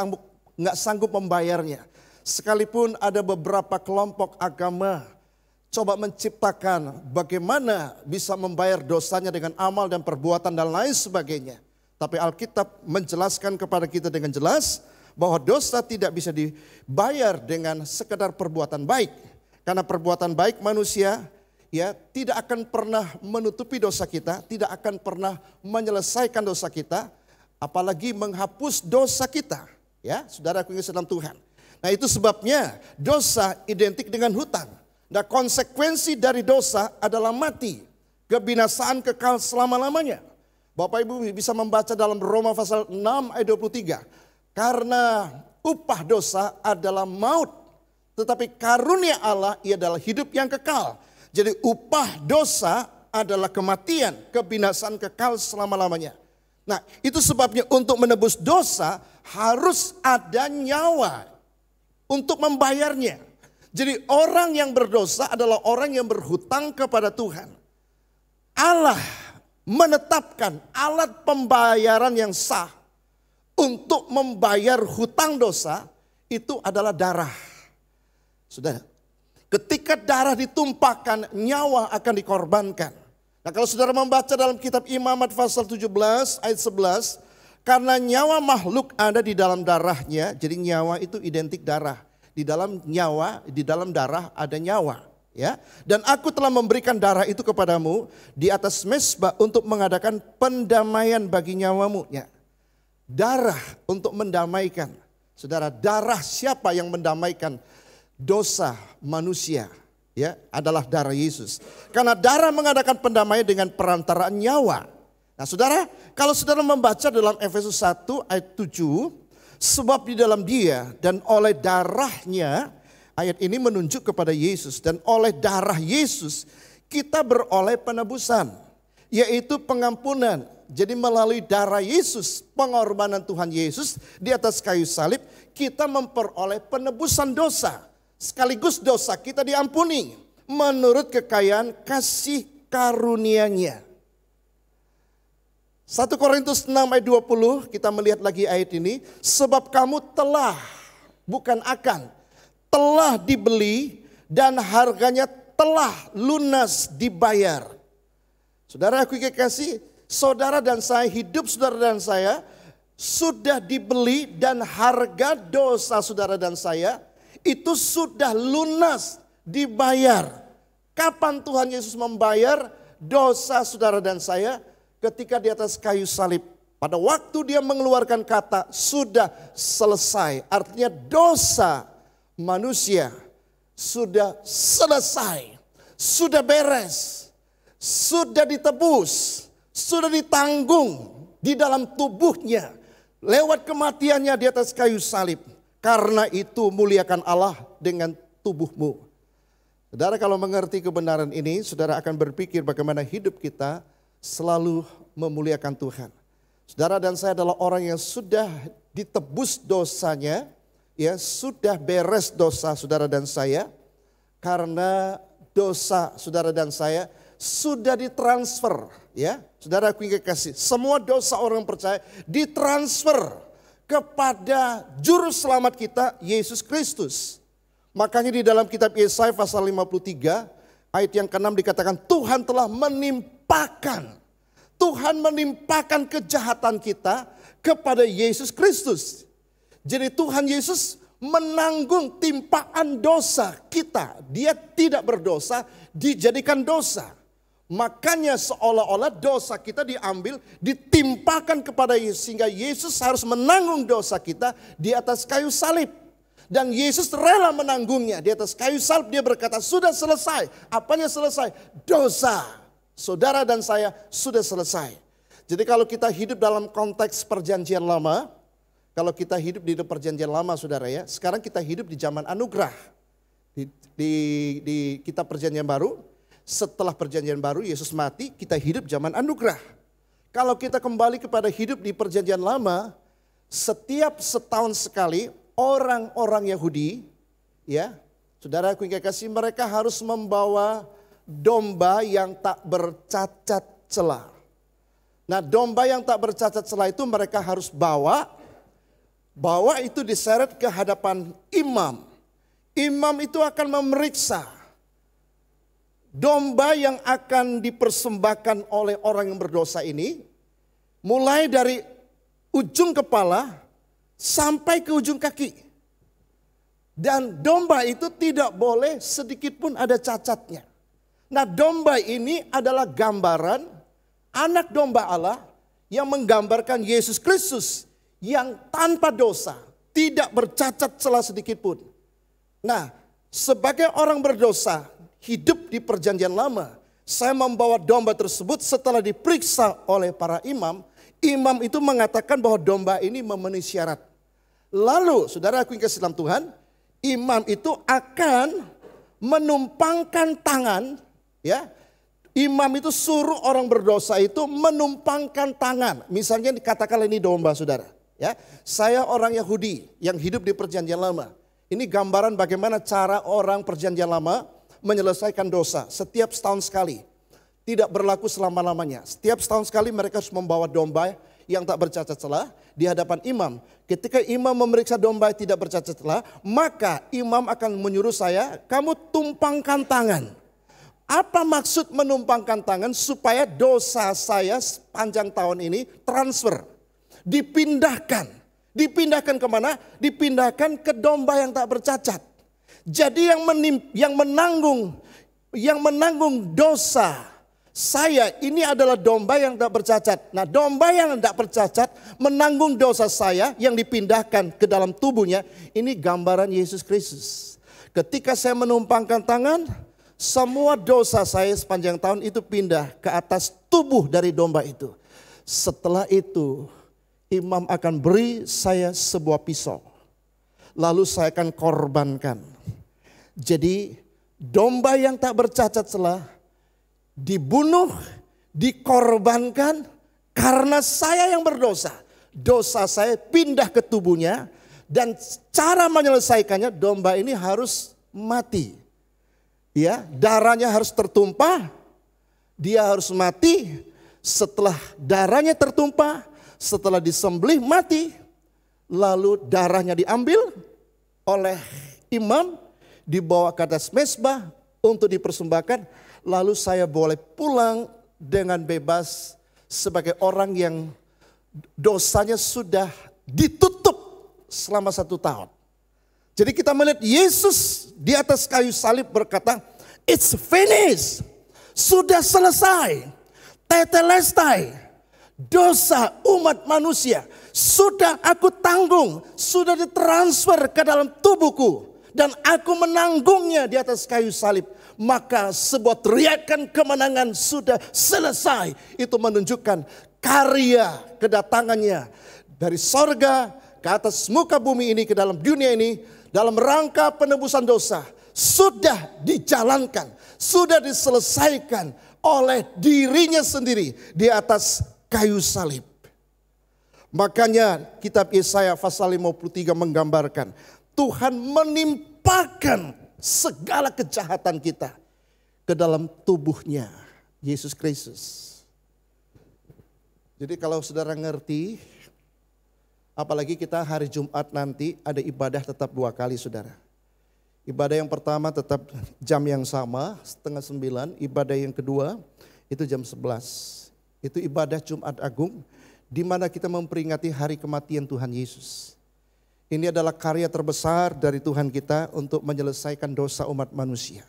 sanggup membayarnya. Sekalipun ada beberapa kelompok agama coba menciptakan bagaimana bisa membayar dosanya dengan amal dan perbuatan dan lain sebagainya. Tapi Alkitab menjelaskan kepada kita dengan jelas bahwa dosa tidak bisa dibayar dengan sekedar perbuatan baik. Karena perbuatan baik manusia ya tidak akan pernah menutupi dosa kita, tidak akan pernah menyelesaikan dosa kita, apalagi menghapus dosa kita. Ya, saudaraku yang dalam Tuhan. Nah, itu sebabnya dosa identik dengan hutang. Nah, konsekuensi dari dosa adalah mati, kebinasaan kekal selama-lamanya. Bapak Ibu bisa membaca dalam Roma pasal 6 ayat 23. Karena upah dosa adalah maut, tetapi karunia Allah ia adalah hidup yang kekal. Jadi upah dosa adalah kematian, kebinasaan kekal selama-lamanya. Nah, itu sebabnya untuk menebus dosa harus ada nyawa untuk membayarnya. Jadi orang yang berdosa adalah orang yang berhutang kepada Tuhan. Allah menetapkan alat pembayaran yang sah untuk membayar hutang dosa itu adalah darah. Saudara, ketika darah ditumpahkan, nyawa akan dikorbankan. Nah, kalau saudara membaca dalam kitab Imamat pasal 17 ayat 11, karena nyawa makhluk ada di dalam darahnya, jadi nyawa itu identik darah. Di dalam nyawa, di dalam darah ada nyawa. Ya, dan aku telah memberikan darah itu kepadamu di atas mezbah untuk mengadakan pendamaian bagi nyawamu. Ya. Darah untuk mendamaikan. Saudara, darah siapa yang mendamaikan dosa manusia? Ya, adalah darah Yesus. Karena darah mengadakan pendamaian dengan perantaraan nyawa. Nah, saudara, kalau saudara membaca dalam Efesus 1 ayat 7, sebab di dalam dia dan oleh darahnya, ayat ini menunjuk kepada Yesus, dan oleh darah Yesus kita beroleh penebusan, yaitu pengampunan. Jadi melalui darah Yesus, pengorbanan Tuhan Yesus di atas kayu salib, kita memperoleh penebusan dosa. Sekaligus dosa kita diampuni menurut kekayaan kasih karunia-Nya. 1 Korintus 6 ayat 20, kita melihat lagi ayat ini. Sebab kamu telah, bukan akan, telah dibeli dan harganya telah lunas dibayar. Saudara aku kekasih, saudara dan saya, hidup saudara dan saya sudah dibeli dan harga dosa saudara dan saya itu sudah lunas dibayar. Kapan Tuhan Yesus membayar dosa saudara dan saya? Ketika di atas kayu salib. Pada waktu dia mengeluarkan kata sudah selesai. Artinya dosa manusia sudah selesai. Sudah beres. Sudah ditebus. Sudah ditanggung di dalam tubuhnya. Lewat kematiannya di atas kayu salib. Karena itu muliakan Allah dengan tubuhmu. Saudara, kalau mengerti kebenaran ini, saudara akan berpikir bagaimana hidup kita selalu memuliakan Tuhan. Saudara dan saya adalah orang yang sudah ditebus dosanya, ya sudah beres dosa saudara dan saya, karena dosa saudara dan saya sudah ditransfer, ya. Saudara aku ingin kasih, semua dosa orang percaya ditransfer kepada juru selamat kita, Yesus Kristus. Makanya di dalam kitab Yesaya pasal 53 ayat yang ke-6 dikatakan Tuhan telah menimpakan kejahatan kita kepada Yesus Kristus. Jadi Tuhan Yesus menanggung timpaan dosa kita. Dia tidak berdosa, dijadikan dosa. Makanya seolah-olah dosa kita diambil, ditimpakan kepada Yesus. Sehingga Yesus harus menanggung dosa kita di atas kayu salib. Dan Yesus rela menanggungnya di atas kayu salib. Dia berkata sudah selesai. Apanya selesai? Dosa saudara dan saya sudah selesai. Jadi kalau kita hidup dalam konteks perjanjian lama, kalau kita hidup di perjanjian lama saudara ya, sekarang kita hidup di zaman anugerah. Di kitab perjanjian baru, setelah perjanjian baru Yesus mati, kita hidup zaman anugerah. Kalau kita kembali kepada hidup di perjanjian lama, setiap setahun sekali orang-orang Yahudi, ya, saudara aku ingin kasih, mereka harus membawa domba yang tak bercacat celah. Nah, domba yang tak bercacat celah itu mereka harus bawa itu diseret ke hadapan imam. Imam itu akan memeriksa domba yang akan dipersembahkan oleh orang yang berdosa ini, mulai dari ujung kepala sampai ke ujung kaki. Dan domba itu tidak boleh sedikit pun ada cacatnya. Nah, domba ini adalah gambaran anak domba Allah yang menggambarkan Yesus Kristus yang tanpa dosa, tidak bercacat celah sedikit pun. Nah, sebagai orang berdosa hidup di perjanjian lama, saya membawa domba tersebut setelah diperiksa oleh para imam. Imam itu mengatakan bahwa domba ini memenuhi syarat. Lalu, saudara aku yang kasih dalam Tuhan, imam itu akan menumpangkan tangan, ya. Imam itu suruh orang berdosa itu menumpangkan tangan. Misalnya dikatakan ini domba, saudara. Ya, saya orang Yahudi yang hidup di perjanjian lama. Ini gambaran bagaimana cara orang perjanjian lama menyelesaikan dosa setiap setahun sekali. Tidak berlaku selama-lamanya. Setiap setahun sekali mereka harus membawa domba yang tak bercacat celah di hadapan imam. Ketika imam memeriksa domba yang tidak bercacat celah, maka imam akan menyuruh saya, kamu tumpangkan tangan. Apa maksud menumpangkan tangan? Supaya dosa saya sepanjang tahun ini transfer. Dipindahkan. Dipindahkan kemana? Dipindahkan ke domba yang tak bercacat. Jadi yang menanggung dosa saya ini adalah domba yang tak bercacat. Nah, domba yang tak bercacat menanggung dosa saya yang dipindahkan ke dalam tubuhnya. Ini gambaran Yesus Kristus. Ketika saya menumpangkan tangan, semua dosa saya sepanjang tahun itu pindah ke atas tubuh dari domba itu. Setelah itu, imam akan beri saya sebuah pisau. Lalu saya akan korbankan. Jadi, domba yang tak bercacat celah dibunuh, dikorbankan karena saya yang berdosa. Dosa saya pindah ke tubuhnya dan cara menyelesaikannya domba ini harus mati. Ya, darahnya harus tertumpah. Dia harus mati. Setelah darahnya tertumpah, setelah disembelih mati, lalu darahnya diambil oleh imam, dibawa ke atas mezbah untuk dipersembahkan. Lalu saya boleh pulang dengan bebas sebagai orang yang dosanya sudah ditutup selama 1 tahun. Jadi kita melihat Yesus di atas kayu salib berkata, it's finished. Sudah selesai. Tetelestai. Dosa umat manusia sudah aku tanggung. Sudah ditransfer ke dalam tubuhku. Dan aku menanggungnya di atas kayu salib. Maka sebuah teriakan kemenangan sudah selesai. Itu menunjukkan karya kedatangannya dari sorga ke atas muka bumi ini, ke dalam dunia ini, dalam rangka penebusan dosa. Sudah dijalankan, sudah diselesaikan oleh dirinya sendiri di atas kayu salib. Makanya kitab Yesaya pasal 53 menggambarkan Tuhan menimpakan segala kejahatan kita ke dalam tubuhnya Yesus Kristus. Jadi kalau saudara ngerti, apalagi kita hari Jumat nanti ada ibadah tetap 2 kali, saudara. Ibadah yang pertama tetap jam yang sama, 8:30. Ibadah yang kedua itu jam 11. Itu ibadah Jumat Agung di mana kita memperingati hari kematian Tuhan Yesus. Ini adalah karya terbesar dari Tuhan kita untuk menyelesaikan dosa umat manusia.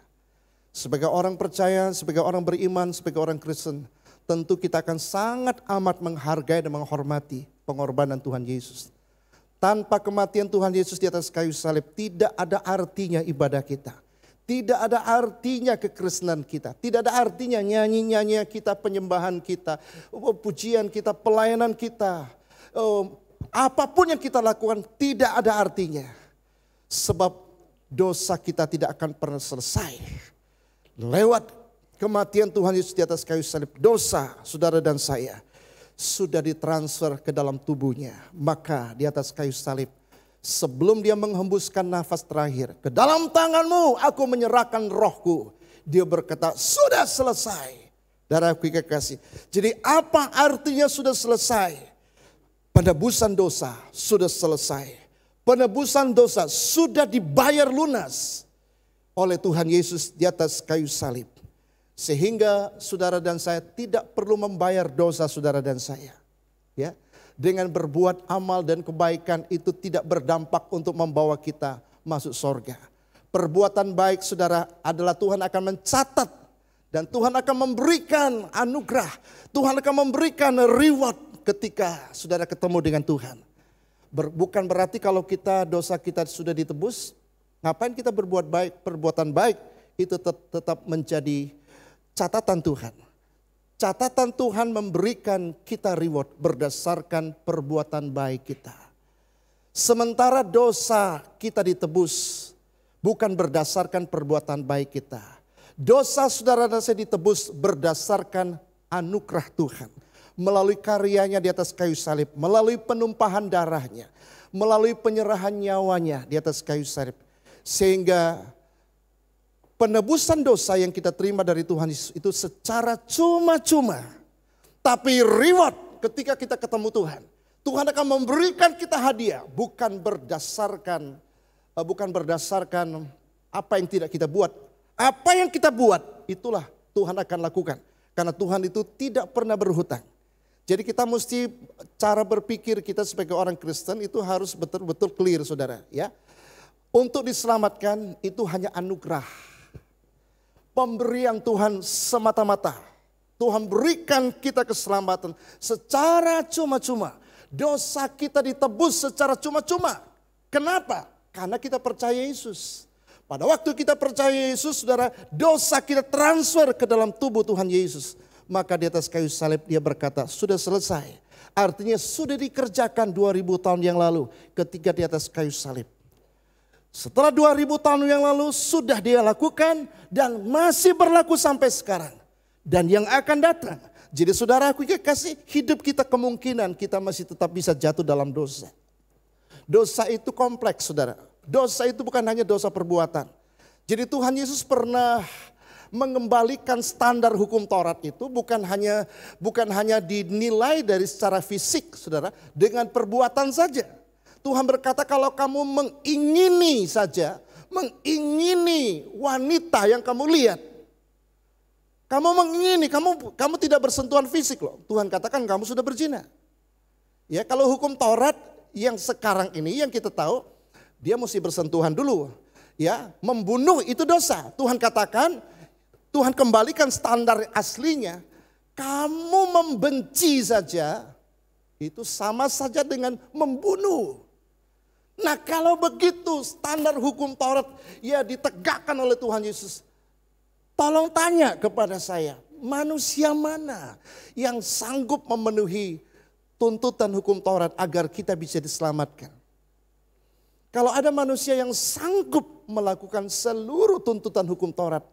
Sebagai orang percaya, sebagai orang beriman, sebagai orang Kristen, tentu kita akan sangat amat menghargai dan menghormati pengorbanan Tuhan Yesus. Tanpa kematian Tuhan Yesus di atas kayu salib, tidak ada artinya ibadah kita. Tidak ada artinya kekristenan kita. Tidak ada artinya nyanyi-nyanyi kita, penyembahan kita, pujian kita, pelayanan kita. Apapun yang kita lakukan tidak ada artinya. Sebab dosa kita tidak akan pernah selesai. Lewat kematian Tuhan Yesus di atas kayu salib, dosa saudara dan saya sudah ditransfer ke dalam tubuhnya. Maka di atas kayu salib, sebelum dia menghembuskan nafas terakhir, ke dalam tanganmu aku menyerahkan rohku. Dia berkata, sudah selesai. Saudaraku kekasih. Jadi apa artinya sudah selesai? Penebusan dosa sudah selesai. Penebusan dosa sudah dibayar lunas oleh Tuhan Yesus di atas kayu salib. Sehingga saudara dan saya tidak perlu membayar dosa saudara dan saya. Ya, dengan berbuat amal dan kebaikan itu tidak berdampak untuk membawa kita masuk sorga. Perbuatan baik saudara adalah Tuhan akan mencatat dan Tuhan akan memberikan anugerah. Tuhan akan memberikan reward ketika saudara ketemu dengan Tuhan. Bukan berarti kalau dosa kita sudah ditebus, ngapain kita berbuat baik, perbuatan baik itu tetap menjadi catatan Tuhan. Catatan Tuhan memberikan kita reward berdasarkan perbuatan baik kita. Sementara dosa kita ditebus bukan berdasarkan perbuatan baik kita. Dosa saudara dan saya ditebus berdasarkan anugerah Tuhan. Melalui karyanya di atas kayu salib, melalui penumpahan darahnya, melalui penyerahan nyawanya di atas kayu salib. Sehingga penebusan dosa yang kita terima dari Tuhan Yesus itu secara cuma-cuma. Tapi reward ketika kita ketemu Tuhan. Tuhan akan memberikan kita hadiah bukan berdasarkan apa yang tidak kita buat. Apa yang kita buat itulah Tuhan akan lakukan. Karena Tuhan itu tidak pernah berhutang. Jadi kita mesti cara berpikir kita sebagai orang Kristen itu harus betul-betul clear saudara ya. Untuk diselamatkan itu hanya anugerah. Pemberian Tuhan semata-mata. Tuhan berikan kita keselamatan secara cuma-cuma. Dosa kita ditebus secara cuma-cuma. Kenapa? Karena kita percaya Yesus. Pada waktu kita percaya Yesus saudara, dosa kita transfer ke dalam tubuh Tuhan Yesus. Maka di atas kayu salib dia berkata, sudah selesai. Artinya sudah dikerjakan 2000 tahun yang lalu ketika di atas kayu salib. Setelah 2000 tahun yang lalu sudah dia lakukan dan masih berlaku sampai sekarang. Dan yang akan datang. Jadi saudaraku kekasih, hidup kita kemungkinan kita masih tetap bisa jatuh dalam dosa. Dosa itu kompleks saudara. Dosa itu bukan hanya dosa perbuatan. Jadi Tuhan Yesus pernah mengembalikan standar hukum Taurat itu bukan hanya dinilai dari secara fisik saudara, dengan perbuatan saja. Tuhan berkata kalau kamu mengingini saja, mengingini wanita yang kamu lihat. Kamu mengingini, kamu tidak bersentuhan fisik loh. Tuhan katakan kamu sudah berzina. Ya, kalau hukum Taurat yang sekarang ini yang kita tahu, dia mesti bersentuhan dulu. Ya, membunuh itu dosa. Tuhan katakan, Tuhan kembalikan standar aslinya. Kamu membenci saja, itu sama saja dengan membunuh. Nah kalau begitu standar hukum Taurat ya ditegakkan oleh Tuhan Yesus. Tolong tanya kepada saya, manusia mana yang sanggup memenuhi tuntutan hukum Taurat agar kita bisa diselamatkan? Kalau ada manusia yang sanggup melakukan seluruh tuntutan hukum Taurat,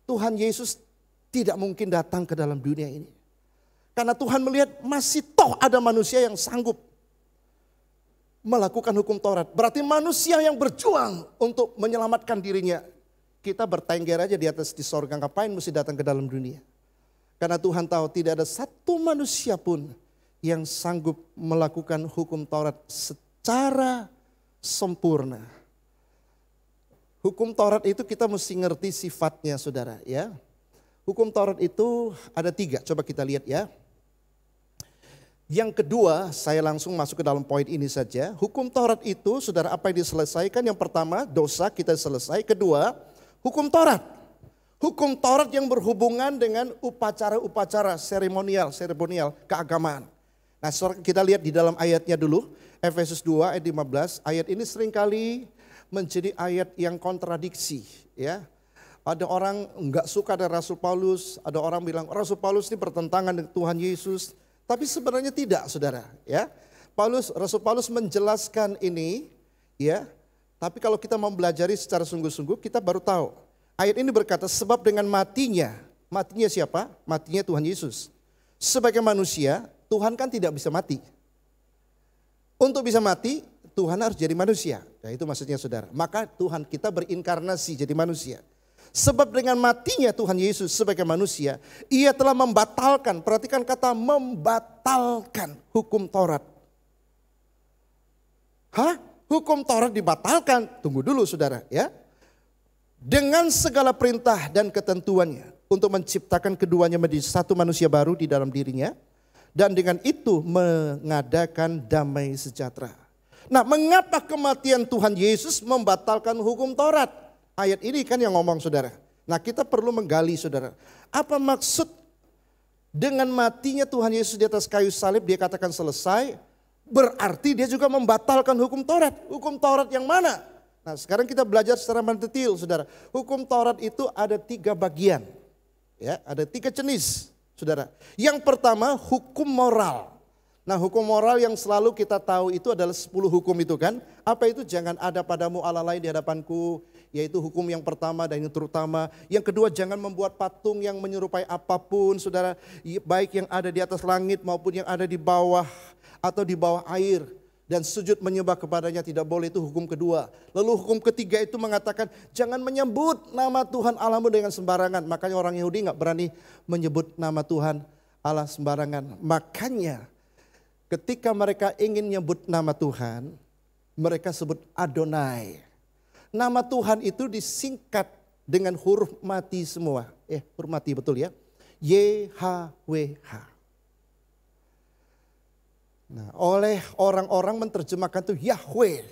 Tuhan Yesus tidak mungkin datang ke dalam dunia ini. Karena Tuhan melihat masih toh ada manusia yang sanggup melakukan hukum Taurat. Berarti manusia yang berjuang untuk menyelamatkan dirinya. Kita bertengger aja di atas di sorga, ngapain mesti datang ke dalam dunia. Karena Tuhan tahu tidak ada satu manusia pun yang sanggup melakukan hukum Taurat secara sempurna. Hukum Taurat itu kita mesti ngerti sifatnya saudara ya. Hukum Taurat itu ada 3, coba kita lihat ya. Yang kedua, saya langsung masuk ke dalam poin ini saja. Hukum Taurat itu saudara apa yang diselesaikan? Yang pertama dosa kita selesai. Kedua, hukum Taurat. Hukum Taurat yang berhubungan dengan upacara-upacara seremonial keagamaan. Nah kita lihat di dalam ayatnya dulu. Efesus 2 ayat 15. Ayat ini seringkali menjadi ayat yang kontradiksi ya. Ada orang enggak suka dengan Rasul Paulus, ada orang bilang Rasul Paulus ini bertentangan dengan Tuhan Yesus. Tapi sebenarnya tidak saudara ya. Rasul Paulus menjelaskan ini ya. Tapi kalau kita mau belajari secara sungguh-sungguh kita baru tahu. Ayat ini berkata sebab dengan matinya siapa? Matinya Tuhan Yesus. Sebagai manusia Tuhan kan tidak bisa mati. Untuk bisa mati Tuhan harus jadi manusia. Nah itu maksudnya saudara. Maka Tuhan kita berinkarnasi jadi manusia. Sebab dengan matinya Tuhan Yesus sebagai manusia, ia telah membatalkan, perhatikan kata membatalkan hukum Taurat. Hah? Hukum Taurat dibatalkan? Tunggu dulu saudara ya. Dengan segala perintah dan ketentuannya untuk menciptakan keduanya menjadi satu manusia baru di dalam dirinya. Dan dengan itu mengadakan damai sejahtera. Nah, mengapa kematian Tuhan Yesus membatalkan hukum Taurat? Ayat ini kan yang ngomong saudara. Nah, kita perlu menggali saudara. Apa maksud dengan matinya Tuhan Yesus di atas kayu salib dia katakan selesai? Berarti dia juga membatalkan hukum Taurat. Hukum Taurat yang mana? Nah, sekarang kita belajar secara mendetil saudara. Hukum Taurat itu ada 3 bagian. Ya, ada 3 jenis saudara. Yang pertama hukum moral. Nah, hukum moral yang selalu kita tahu itu adalah 10 hukum itu kan. Apa itu? Jangan ada padamu Allah lain di hadapanku. Yaitu hukum yang pertama dan yang terutama. Yang kedua, jangan membuat patung yang menyerupai apapun saudara. Baik yang ada di atas langit maupun yang ada di bawah atau di bawah air. Dan sujud menyembah kepadanya tidak boleh, itu hukum kedua. Lalu hukum ketiga itu mengatakan jangan menyebut nama Tuhan Allahmu dengan sembarangan. Makanya orang Yahudi gak berani menyebut nama Tuhan Allah sembarangan. Makanya ketika mereka ingin nyebut nama Tuhan, mereka sebut Adonai. Nama Tuhan itu disingkat dengan huruf mati semua. Huruf mati betul ya. YHWH. Nah, oleh orang-orang menerjemahkan itu Yahweh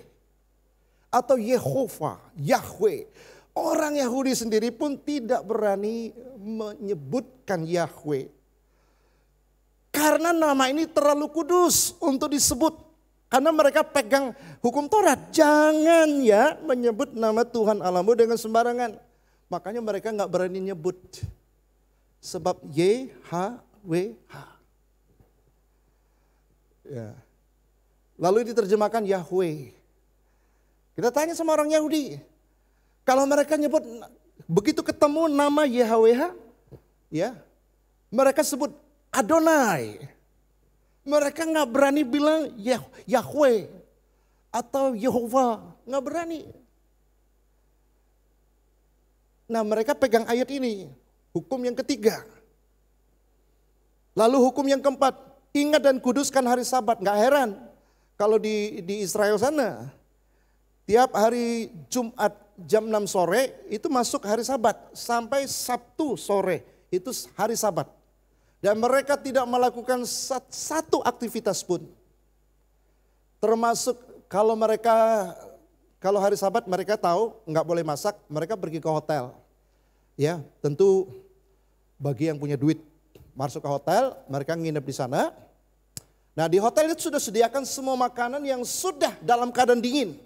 atau Yehova, Yahweh. Orang Yahudi sendiri pun tidak berani menyebutkan Yahweh. Karena nama ini terlalu kudus untuk disebut. Karena mereka pegang hukum Taurat. Jangan ya menyebut nama Tuhan Allahmu dengan sembarangan. Makanya mereka gak berani nyebut. Sebab YHWH. Ya. Lalu diterjemahkan Yahweh. Kita tanya sama orang Yahudi. Kalau mereka nyebut, begitu ketemu nama YHWH, ya, mereka sebut Adonai. Mereka gak berani bilang Yahweh atau Yehova. Gak berani. Nah, mereka pegang ayat ini. Hukum yang ketiga. Lalu hukum yang keempat. Ingat dan kuduskan hari Sabat. Gak heran kalau di Israel sana tiap hari Jumat jam 6 sore itu masuk hari Sabat. Sampai Sabtu sore itu hari Sabat. Dan mereka tidak melakukan satu aktivitas pun. Termasuk kalau hari Sabat mereka tahu gak boleh masak, mereka pergi ke hotel. Ya, tentu bagi yang punya duit masuk ke hotel, mereka nginep di sana. Nah, di hotel itu sudah sediakan semua makanan yang sudah dalam keadaan dingin.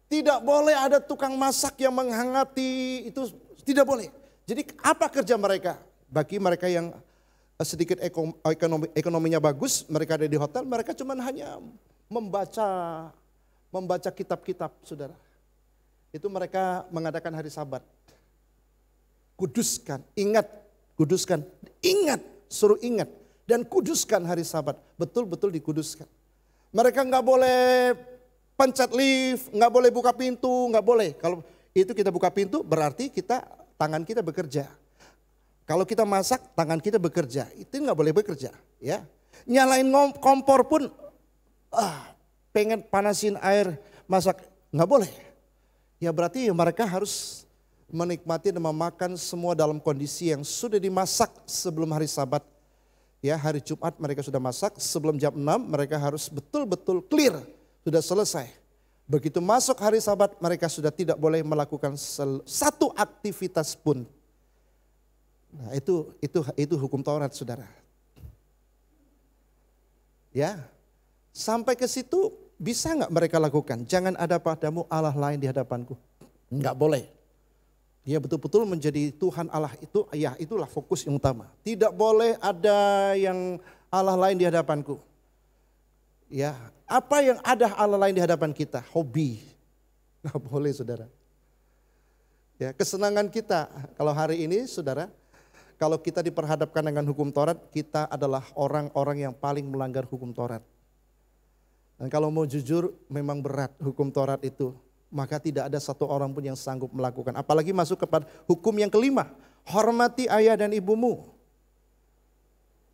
Tidak boleh ada tukang masak yang menghangati, itu tidak boleh. Jadi apa kerja mereka? Bagi mereka yang sedikit ekonominya bagus, mereka ada di hotel, mereka cuma hanya membaca kitab-kitab, saudara. Itu mereka mengadakan hari Sabat. Kuduskan, ingat, kuduskan, ingat, suruh ingat. Dan kuduskan hari Sabat, betul-betul dikuduskan. Mereka nggak boleh pencet lift, nggak boleh buka pintu, nggak boleh. Kalau itu kita buka pintu berarti tangan kita bekerja. Kalau kita masak, tangan kita bekerja, itu nggak boleh bekerja. Ya, nyalain kompor pun, pengen panasin air masak, nggak boleh. Ya berarti mereka harus menikmati dan memakan semua dalam kondisi yang sudah dimasak sebelum hari Sabat. Ya, hari Jumat mereka sudah masak, sebelum jam 6 mereka harus betul-betul clear, sudah selesai. Begitu masuk hari Sabat mereka sudah tidak boleh melakukan satu aktivitas pun. Nah, itu hukum Taurat, saudara. Ya, sampai ke situ bisa nggak mereka lakukan? Jangan ada padamu Allah lain di hadapanku. Nggak boleh. Dia betul-betul menjadi Tuhan Allah itu, ya itulah fokus yang utama. Tidak boleh ada yang Allah lain di hadapanku. Ya, apa yang ada Allah lain di hadapan kita? Hobi. Nggak boleh, saudara. Ya, kesenangan kita kalau hari ini, saudara, kalau kita diperhadapkan dengan hukum Taurat, kita adalah orang-orang yang paling melanggar hukum Taurat. Dan kalau mau jujur, memang berat hukum Taurat itu. maka tidak ada satu orang pun yang sanggup melakukan. Apalagi masuk kepada hukum yang kelima, hormati ayah dan ibumu.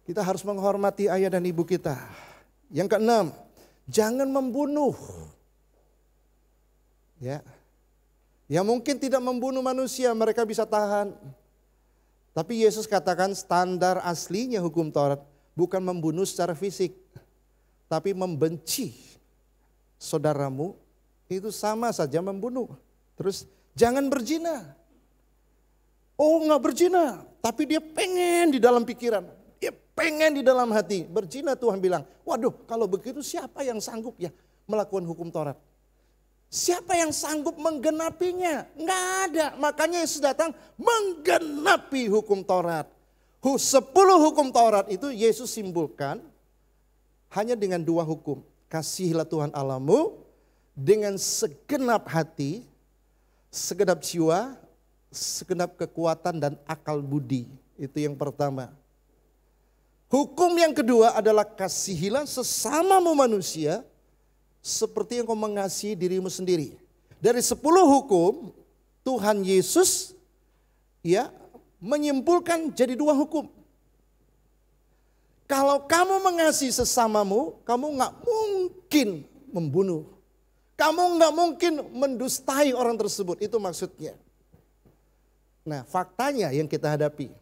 Kita harus menghormati ayah dan ibu kita. Yang keenam, jangan membunuh. Ya. Yang mungkin tidak membunuh manusia, mereka bisa tahan. Tapi Yesus katakan standar aslinya hukum Taurat bukan membunuh secara fisik, tapi membenci saudaramu itu sama saja membunuh. Terus jangan berzina. Oh, enggak berzina, tapi dia pengen di dalam pikiran, dia pengen di dalam hati. Berzina, Tuhan bilang, waduh, kalau begitu siapa yang sanggup ya melakukan hukum Taurat? Siapa yang sanggup menggenapinya? Enggak ada. Makanya Yesus datang menggenapi hukum Taurat. 10 hukum Taurat itu Yesus simbolkan hanya dengan 2 hukum. Kasihilah Tuhan Allahmu dengan segenap hati, segenap jiwa, segenap kekuatan dan akal budi. Itu yang pertama. Hukum yang kedua adalah kasihilah sesamamu manusia seperti yang kau mengasihi dirimu sendiri. Dari 10 hukum, Tuhan Yesus ya menyimpulkan jadi 2 hukum. Kalau kamu mengasihi sesamamu, kamu nggak mungkin membunuh. Kamu nggak mungkin mendustai orang tersebut, itu maksudnya. Nah, faktanya yang kita hadapi,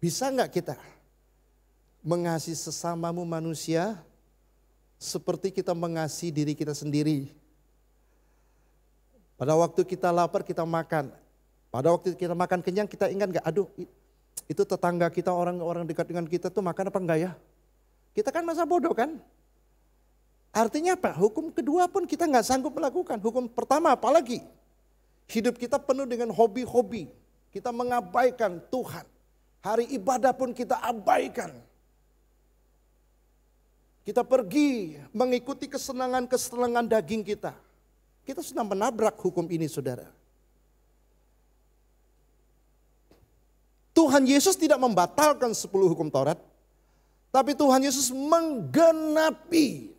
bisa nggak kita mengasihi sesamamu manusia seperti kita mengasihi diri kita sendiri? Pada waktu kita lapar kita makan. Pada waktu kita makan kenyang kita ingat gak? Aduh, itu tetangga kita, orang-orang dekat dengan kita tuh makan apa enggak ya? Kita kan masa bodoh kan? Artinya apa? Hukum kedua pun kita gak sanggup melakukan. Hukum pertama apalagi? Hidup kita penuh dengan hobi-hobi. Kita mengabaikan Tuhan. Hari ibadah pun kita abaikan. Kita pergi mengikuti kesenangan-kesenangan daging kita. Kita sudah menabrak hukum ini, saudara. Tuhan Yesus tidak membatalkan 10 hukum Taurat, tapi Tuhan Yesus menggenapi.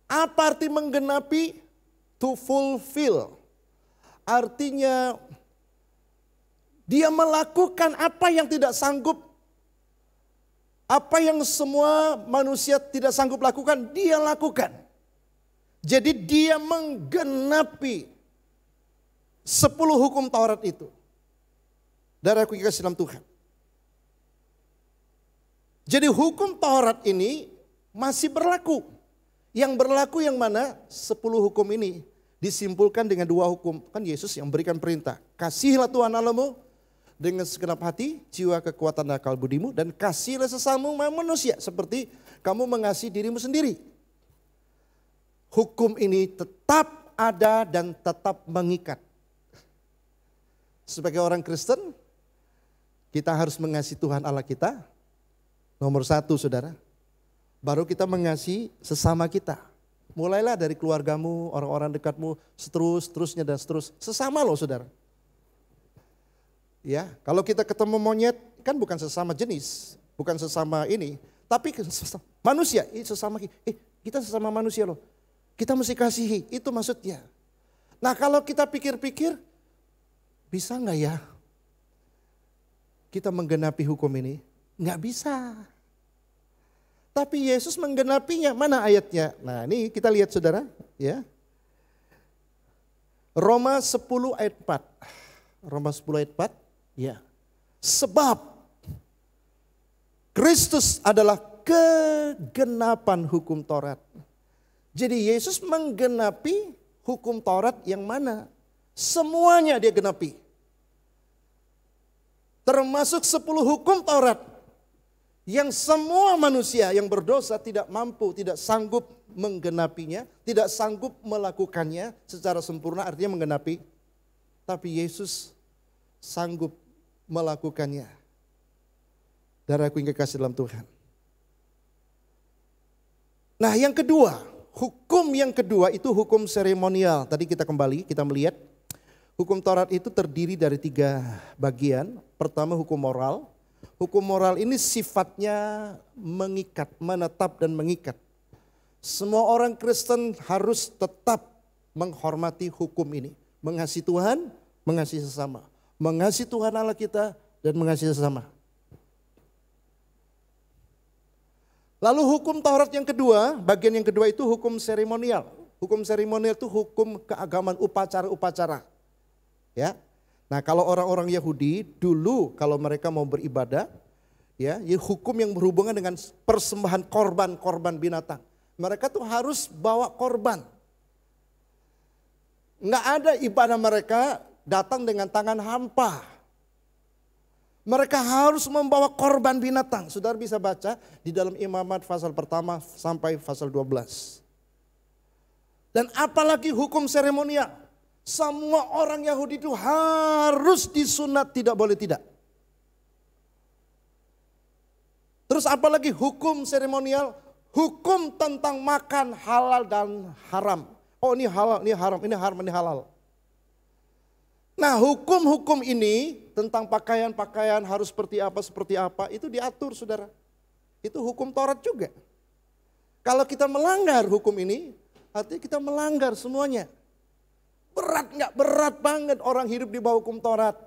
Apa arti menggenapi? To fulfill. Artinya dia melakukan apa yang tidak sanggup. Apa yang semua manusia tidak sanggup lakukan, dia lakukan. Jadi dia menggenapi 10 hukum Taurat itu. Darahku yang kasih dalam Tuhan. Jadi hukum Taurat ini masih berlaku. Yang berlaku yang mana? 10 hukum ini disimpulkan dengan 2 hukum. Kan Yesus yang berikan perintah. Kasihilah Tuhan Allahmu dengan segenap hati, jiwa, kekuatan, dan akal budimu. Dan kasihilah sesamamu manusia seperti kamu mengasihi dirimu sendiri. Hukum ini tetap ada dan tetap mengikat. Sebagai orang Kristen, kita harus mengasihi Tuhan Allah kita. Nomor 1, saudara. Baru kita mengasihi sesama kita. Mulailah dari keluargamu, orang-orang dekatmu, seterusnya dan seterus. Sesama loh, saudara. Ya, kalau kita ketemu monyet kan bukan sesama jenis, bukan sesama ini, tapi manusia, sesama kita sesama manusia loh. Kita mesti kasihi, itu maksudnya. Nah, kalau kita pikir-pikir, bisa nggak ya kita menggenapi hukum ini? Nggak bisa. Tapi Yesus menggenapinya, mana ayatnya? Nah, ini kita lihat, saudara, ya. Roma 10 ayat 4. Roma 10 ayat 4. Ya, sebab Kristus adalah kegenapan hukum Taurat. Jadi Yesus menggenapi hukum Taurat yang mana? Semuanya dia genapi. Termasuk 10 hukum Taurat yang semua manusia yang berdosa tidak mampu, tidak sanggup menggenapinya, tidak sanggup melakukannya secara sempurna, artinya menggenapi. Tapi Yesus sanggup melakukannya. Darahku yang kekasih dalam Tuhan. Nah, yang kedua, hukum yang kedua itu hukum seremonial. Tadi kita kembali, kita melihat hukum Taurat itu terdiri dari 3 bagian. Pertama hukum moral. Hukum moral ini sifatnya mengikat, menetap dan mengikat. Semua orang Kristen harus tetap menghormati hukum ini. Mengasihi Tuhan, mengasihi sesama. Mengasihi Tuhan Allah kita dan mengasihi sesama. Lalu hukum Taurat yang kedua, bagian yang kedua itu hukum seremonial. Hukum seremonial itu hukum keagamaan, upacara-upacara. Ya. Nah, kalau orang-orang Yahudi dulu kalau mereka mau beribadah, ya hukum yang berhubungan dengan persembahan korban binatang. Mereka tuh harus bawa korban. Nggak ada ibadah mereka datang dengan tangan hampa. Mereka harus membawa korban binatang. Saudara bisa baca di dalam Imamat pasal pertama sampai pasal 12. Dan apalagi hukum seremonial. Semua orang Yahudi itu harus disunat, tidak boleh tidak. Terus apalagi hukum seremonial, hukum tentang makan halal dan haram. Oh ini halal, ini haram, ini haram, ini halal. Nah hukum-hukum ini tentang pakaian-pakaian harus seperti apa itu diatur saudara. Itu hukum Taurat juga. Kalau kita melanggar hukum ini, artinya kita melanggar semuanya. Berat nggak? Berat banget orang hidup di bawah hukum Taurat.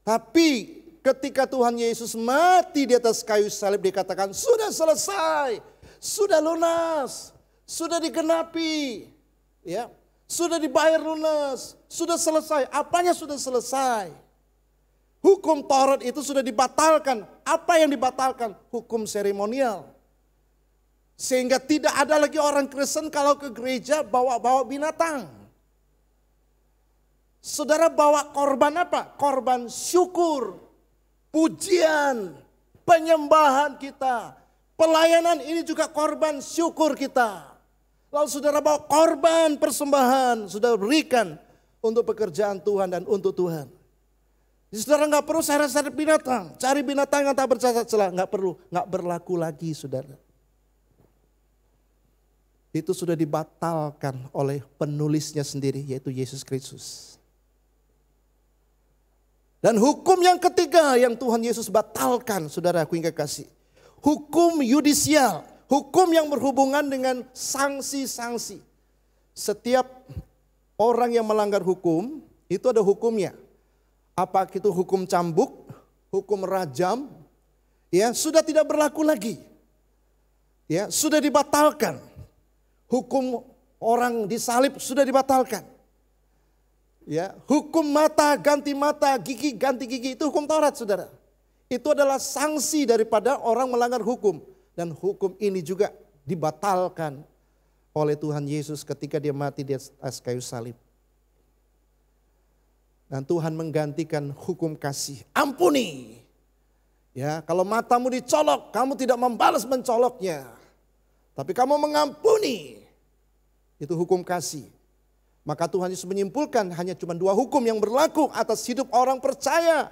Tapi ketika Tuhan Yesus mati di atas kayu salib dikatakan sudah selesai, sudah lunas, sudah digenapi, ya, sudah dibayar lunas, sudah selesai. Apanya sudah selesai? Hukum Taurat itu sudah dibatalkan. Apa yang dibatalkan? Hukum seremonial. Sehingga tidak ada lagi orang Kristen kalau ke gereja bawa-bawa binatang. Saudara bawa korban apa? Korban syukur, pujian, penyembahan kita. Pelayanan ini juga korban syukur kita. Lalu saudara bawa korban persembahan, saudara berikan untuk pekerjaan Tuhan dan untuk Tuhan. Jadi saudara nggak perlu seret-seret binatang, cari binatang yang tak bercacat celah, nggak perlu, nggak berlaku lagi saudara. Itu sudah dibatalkan oleh penulisnya sendiri yaitu Yesus Kristus. Dan hukum yang ketiga yang Tuhan Yesus batalkan, saudaraku yang kekasih. Hukum yudisial, hukum yang berhubungan dengan sanksi-sanksi. Setiap orang yang melanggar hukum, itu ada hukumnya. Apa itu hukum cambuk, hukum rajam, ya sudah tidak berlaku lagi. Ya, sudah dibatalkan. Hukum orang disalib sudah dibatalkan. Ya, hukum mata ganti mata, gigi ganti gigi itu hukum Taurat, saudara. Itu adalah sanksi daripada orang melanggar hukum. Dan hukum ini juga dibatalkan oleh Tuhan Yesus ketika dia mati di atas kayu salib. Dan Tuhan menggantikan hukum kasih. Ampuni. Ya, kalau matamu dicolok, kamu tidak membalas mencoloknya. Tapi kamu mengampuni. Itu hukum kasih. Maka Tuhan Yesus menyimpulkan hanya cuma dua hukum yang berlaku atas hidup orang percaya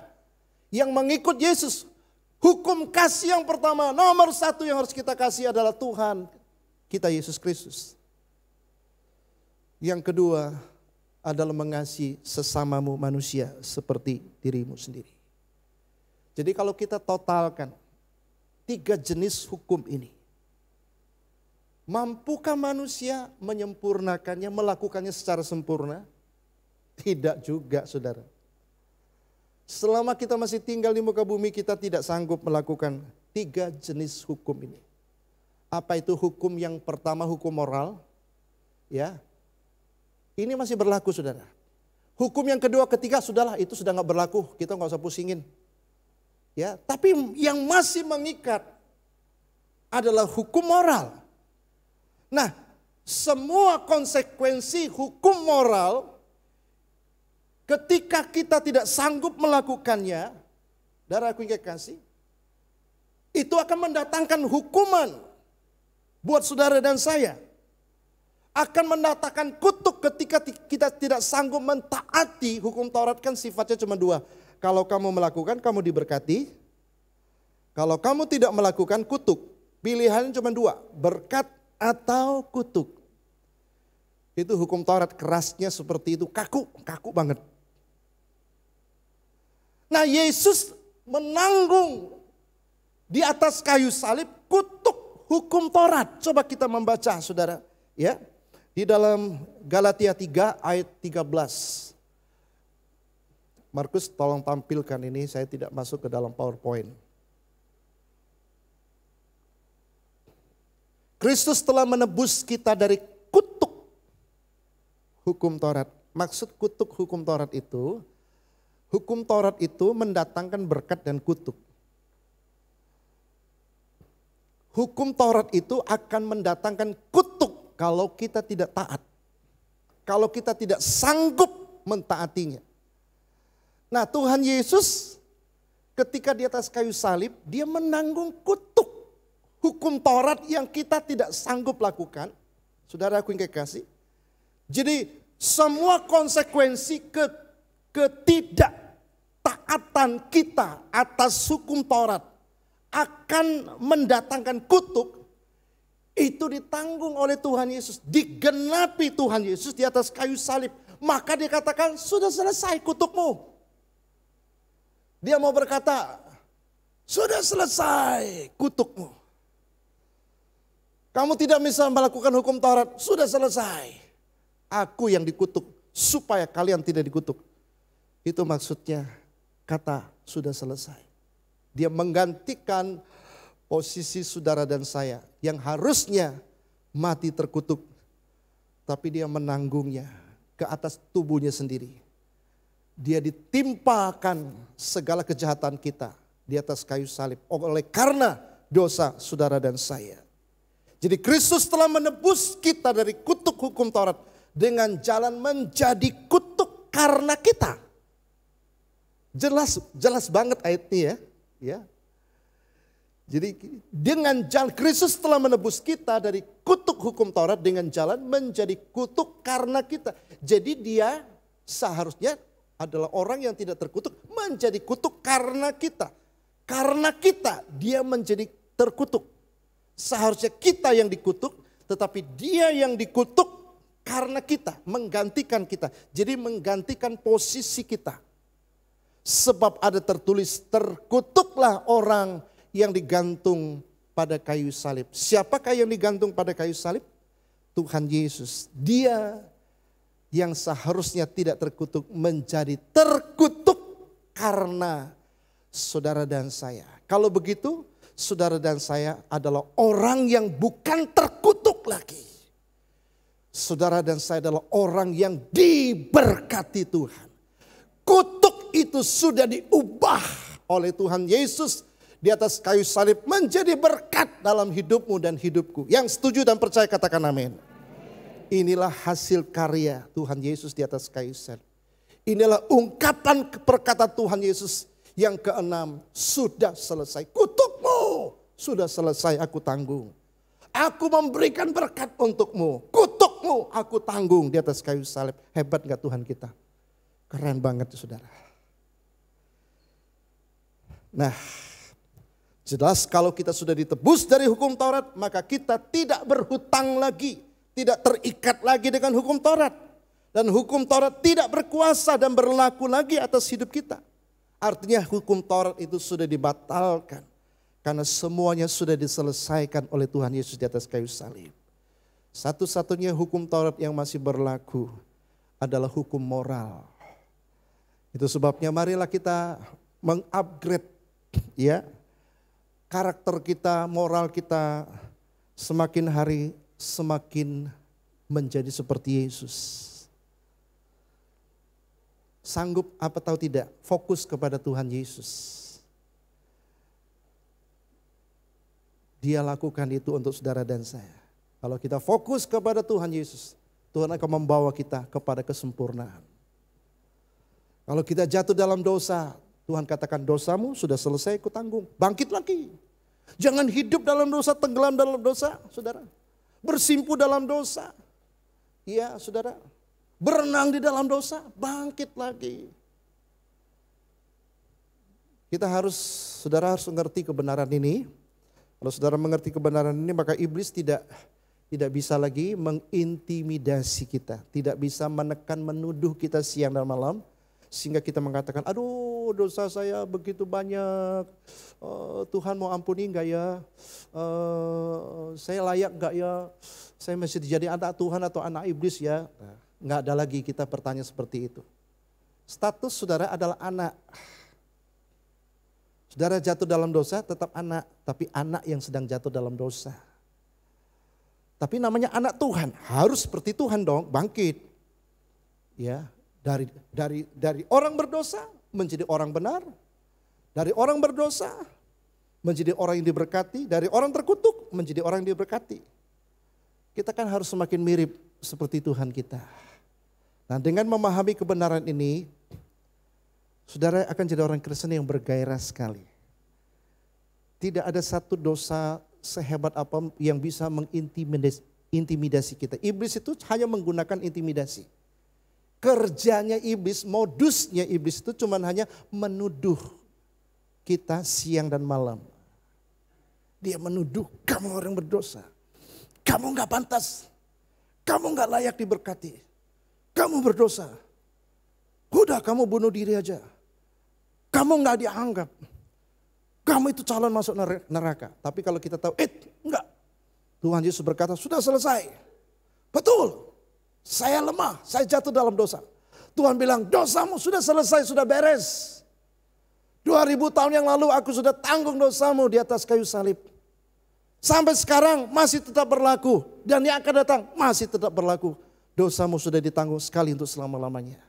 yang mengikut Yesus. Hukum kasih yang pertama, nomor satu yang harus kita kasih adalah Tuhan kita Yesus Kristus. Yang kedua adalah mengasihi sesamamu manusia seperti dirimu sendiri. Jadi kalau kita totalkan tiga jenis hukum ini, mampukah manusia menyempurnakannya, melakukannya secara sempurna? Tidak juga, saudara. Selama kita masih tinggal di muka bumi, kita tidak sanggup melakukan tiga jenis hukum ini. Apa itu hukum yang pertama, hukum moral? Ya, ini masih berlaku, saudara. Hukum yang kedua, ketiga, sudahlah itu sudah nggak berlaku, kita nggak usah pusingin. Ya, tapi yang masih mengikat adalah hukum moral. Nah, semua konsekuensi hukum moral ketika kita tidak sanggup melakukannya, saudaraku yang kekasih, itu akan mendatangkan hukuman buat saudara dan saya. Akan mendatangkan kutuk ketika kita tidak sanggup mentaati hukum Taurat, kan sifatnya cuma dua. Kalau kamu melakukan, kamu diberkati. Kalau kamu tidak melakukan, kutuk. Pilihannya cuma dua, berkat atau kutuk. Itu hukum Taurat, kerasnya seperti itu, kaku banget. Nah, Yesus menanggung di atas kayu salib kutuk hukum Taurat. Coba kita membaca, saudara, ya. Di Di dalam Galatia 3 ayat 13. Markus tolong tampilkan ini, saya tidak masuk ke dalam PowerPoint. Kristus telah menebus kita dari kutuk hukum Taurat. Maksud kutuk hukum Taurat itu, hukum Taurat itu mendatangkan berkat dan kutuk. Hukum Taurat itu akan mendatangkan kutuk kalau kita tidak taat. Kalau kita tidak sanggup mentaatinya. Nah, Tuhan Yesus ketika di atas kayu salib, dia menanggung kutuk hukum Taurat yang kita tidak sanggup lakukan. Saudaraku yang kekasih. Jadi semua konsekuensi ketidaktaatan kita atas hukum Taurat akan mendatangkan kutuk. Itu ditanggung oleh Tuhan Yesus. Digenapi Tuhan Yesus di atas kayu salib. Maka dia katakan, sudah selesai kutukmu. Dia mau berkata, sudah selesai kutukmu. Kamu tidak bisa melakukan hukum Taurat, sudah selesai. Aku yang dikutuk, supaya kalian tidak dikutuk. Itu maksudnya kata sudah selesai. Dia menggantikan posisi saudara dan saya yang harusnya mati terkutuk. Tapi dia menanggungnya ke atas tubuhnya sendiri. Dia ditimpakan segala kejahatan kita di atas kayu salib oleh karena dosa saudara dan saya. Jadi Kristus telah menebus kita dari kutuk hukum Taurat dengan jalan menjadi kutuk karena kita. Jelas banget ayat ini ya. Jadi dengan jalan Kristus telah menebus kita dari kutuk hukum Taurat dengan jalan menjadi kutuk karena kita. Jadi dia seharusnya adalah orang yang tidak terkutuk menjadi kutuk karena kita. Karena kita dia menjadi terkutuk. Seharusnya kita yang dikutuk, tetapi dia yang dikutuk karena kita, menggantikan kita. Jadi menggantikan posisi kita. Sebab ada tertulis, terkutuklah orang yang digantung pada kayu salib. Siapakah yang digantung pada kayu salib? Tuhan Yesus. Dia yang seharusnya tidak terkutuk menjadi terkutuk karena saudara dan saya. Kalau begitu, saudara dan saya adalah orang yang bukan terkutuk lagi. Saudara dan saya adalah orang yang diberkati Tuhan. Kutuk itu sudah diubah oleh Tuhan Yesus di atas kayu salib menjadi berkat dalam hidupmu dan hidupku. Yang setuju dan percaya katakan amin. Inilah hasil karya Tuhan Yesus di atas kayu salib. Inilah ungkapan perkataan Tuhan Yesus yang keenam. Sudah selesai. Kutukmu sudah selesai aku tanggung. Aku memberikan berkat untukmu. Kutukmu aku tanggung di atas kayu salib. Hebat gak Tuhan kita? Keren banget saudara. Nah, jelas kalau kita sudah ditebus dari hukum Taurat, maka kita tidak berhutang lagi. Tidak terikat lagi dengan hukum Taurat. Dan hukum Taurat tidak berkuasa dan berlaku lagi atas hidup kita. Artinya hukum Taurat itu sudah dibatalkan. Karena semuanya sudah diselesaikan oleh Tuhan Yesus di atas kayu salib. Satu-satunya hukum Taurat yang masih berlaku adalah hukum moral. Itu sebabnya marilah kita mengupgrade ya karakter kita, moral kita semakin hari semakin menjadi seperti Yesus. Sanggup apa tahu tidak, fokus kepada Tuhan Yesus. Dia lakukan itu untuk saudara dan saya. Kalau kita fokus kepada Tuhan Yesus, Tuhan akan membawa kita kepada kesempurnaan. Kalau kita jatuh dalam dosa, Tuhan katakan dosamu sudah selesai, aku tanggung. Bangkit lagi. Jangan hidup dalam dosa, tenggelam dalam dosa, saudara. Bersimpu dalam dosa. Iya, saudara. Berenang di dalam dosa, bangkit lagi. Kita harus, saudara harus mengerti kebenaran ini. Kalau saudara mengerti kebenaran ini, maka iblis tidak bisa lagi mengintimidasi kita. Tidak bisa menekan, menuduh kita siang dan malam. Sehingga kita mengatakan, aduh dosa saya begitu banyak, Tuhan mau ampuni enggak ya, saya layak enggak ya, Saya masih jadi anak Tuhan atau anak iblis ya? Nggak ada lagi kita bertanya seperti itu. Status saudara adalah anak. Saudara jatuh dalam dosa tetap anak, tapi anak yang sedang jatuh dalam dosa. Tapi namanya anak Tuhan, harus seperti Tuhan dong, bangkit. Ya, dari orang berdosa menjadi orang benar. Dari orang berdosa menjadi orang yang diberkati, dari orang terkutuk menjadi orang yang diberkati. Kita kan harus semakin mirip seperti Tuhan kita. Nah, dengan memahami kebenaran ini, saudara akan jadi orang Kristen yang bergairah sekali. Tidak ada satu dosa sehebat apa yang bisa mengintimidasi kita. Iblis itu hanya menggunakan intimidasi. Kerjanya iblis, modusnya iblis itu cuma hanya menuduh kita siang dan malam. Dia menuduh kamu orang berdosa. Kamu gak pantas. Kamu gak layak diberkati. Kamu berdosa. Udah kamu bunuh diri aja. Kamu gak dianggap. Kamu itu calon masuk neraka. Tapi kalau kita tahu, enggak. Tuhan Yesus berkata, sudah selesai. Betul. Saya lemah, saya jatuh dalam dosa. Tuhan bilang, dosamu sudah selesai, sudah beres. 2000 tahun yang lalu aku sudah tanggung dosamu di atas kayu salib. Sampai sekarang masih tetap berlaku. Dan yang akan datang masih tetap berlaku. Dosamu sudah ditanggung sekali untuk selama-lamanya.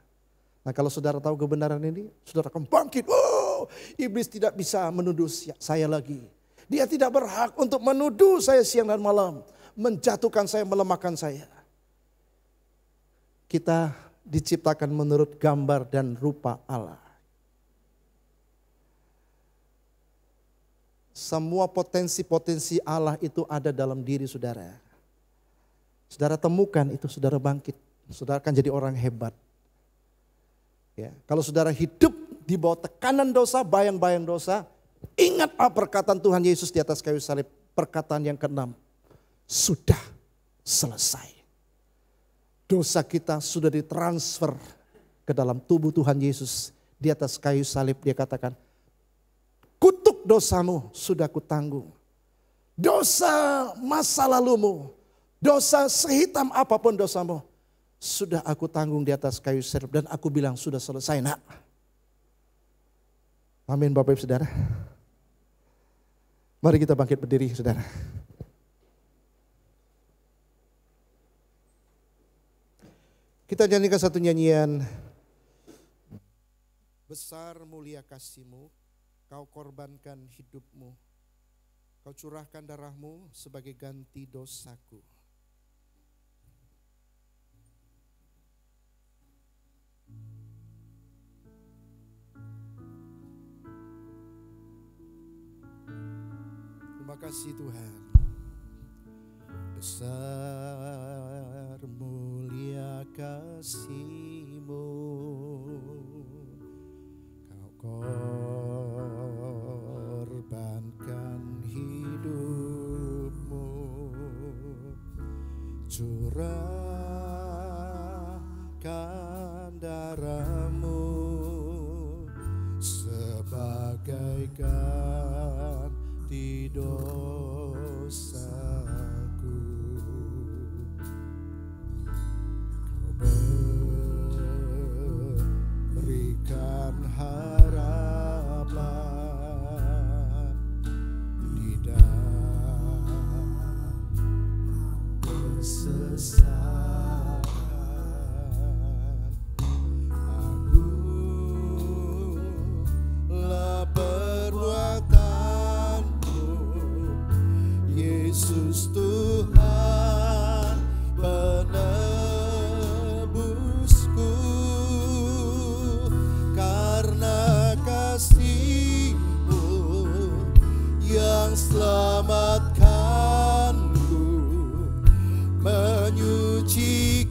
Nah, kalau saudara tahu kebenaran ini, saudara akan bangkit. Oh, iblis tidak bisa menuduh saya lagi. Dia tidak berhak untuk menuduh saya siang dan malam. Menjatuhkan saya, melemahkan saya. Kita diciptakan menurut gambar dan rupa Allah. Semua potensi-potensi Allah itu ada dalam diri saudara. Saudara temukan itu, saudara bangkit. Saudara akan jadi orang hebat. Ya, kalau saudara hidup di bawah tekanan dosa, bayang-bayang dosa, ingat perkataan Tuhan Yesus di atas kayu salib. Perkataan yang ke-6, sudah selesai. Dosa kita sudah ditransfer ke dalam tubuh Tuhan Yesus. Di atas kayu salib dia katakan, kutuk dosamu sudah kutanggung. Dosa masa lalumu, dosa sehitam apapun dosamu, sudah aku tanggung di atas kayu salib. Dan aku bilang sudah selesai nak. Amin Bapak Ibu Saudara. Mari kita bangkit berdiri saudara. Kita nyanyikan satu nyanyian. Besar mulia kasih-Mu, Kau korbankan hidupmu, Kau curahkan darahmu sebagai ganti dosaku. Terima kasih Tuhan. Besar mulia kasih-Mu, Kau korbankan hidupmu, curahkan darahmu sebagai ganti dosaku. Kau berikan harapan di dalam kesesakan. Agunglah perbuatanmu, Yesus Tuhan penebusku. Karena kasih-Mu yang selamatkanku, menyucikan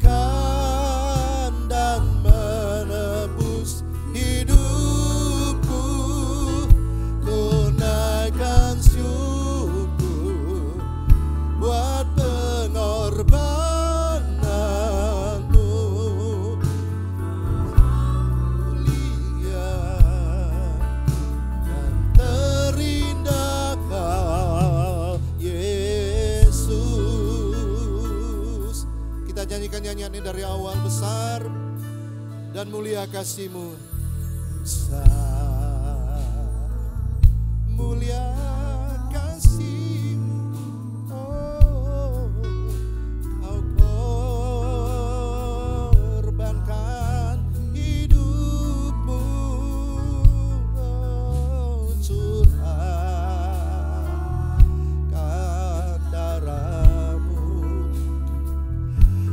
dan menebus hidupku. Ku naikkan syukur buat pengorbanan-Mu. Mulia dan terindah Kau Yesus. kita nyanyikan nyanyian ini dari awal. Besar dan mulia kasih-Mu, besar mulia kasih-Mu, oh, Kau korbankan hidupmu, oh, curahkan darah-Mu